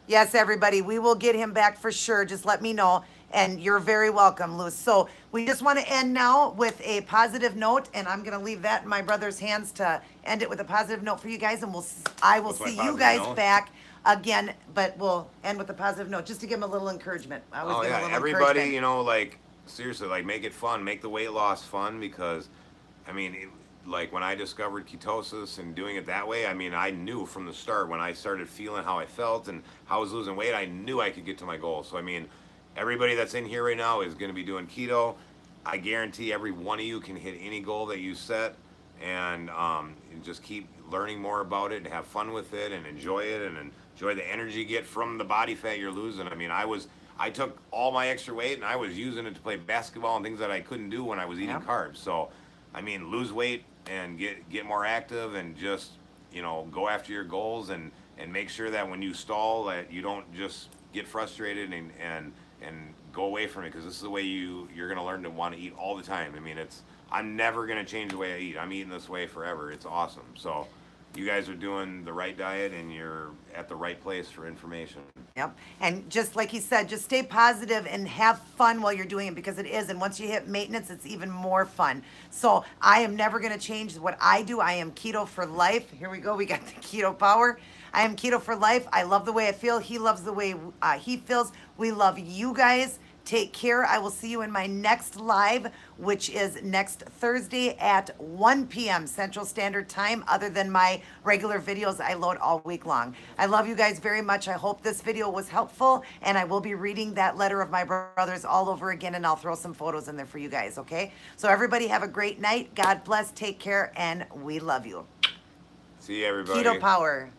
Yes, everybody, we will get him back for sure. Just let me know. And you're very welcome, Luz. So we just want to end now with a positive note, and I'm going to leave that in my brother's hands to end it with a positive note for you guys, and I will What's my see you positive guys note? back again, but we'll end with a positive note just to give him a little encouragement. I always Oh give him a yeah, little everybody, encouragement. like seriously, like make it fun, make the weight loss fun because, I mean, like when I discovered ketosis and doing it that way, I mean, I knew from the start when I started feeling how I felt and how I was losing weight, I knew I could get to my goal. So I mean, everybody that's in here right now is going to be doing keto. I guarantee every one of you can hit any goal that you set, and just keep learning more about it and have fun with it and enjoy it and enjoy the energy you get from the body fat you're losing. I mean, I took all my extra weight and I was using it to play basketball and things that I couldn't do when I was eating Yep. carbs. So, I mean, lose weight and get more active and just go after your goals and make sure that when you stall that you don't just get frustrated and go away from it, because this is the way you're going to learn to want to eat all the time. I mean, I'm never going to change the way I eat. I'm eating this way forever. It's awesome. So you guys are doing the right diet and you're at the right place for information. Yep. And just like he said, just stay positive and have fun while you're doing it, because it is. And once you hit maintenance, it's even more fun. So I am never going to change what I do. I am keto for life. Here we go. We got the keto power. I am keto for life. I love the way I feel. He loves the way he feels. We love you guys. Take care. I will see you in my next live, which is next Thursday at 1 p.m. Central Standard Time, other than my regular videos I load all week long. I love you guys very much. I hope this video was helpful, and I will be reading that letter of my brother's all over again, and I'll throw some photos in there for you guys, okay? So everybody have a great night. God bless. Take care, and we love you. See you, everybody. Keto power.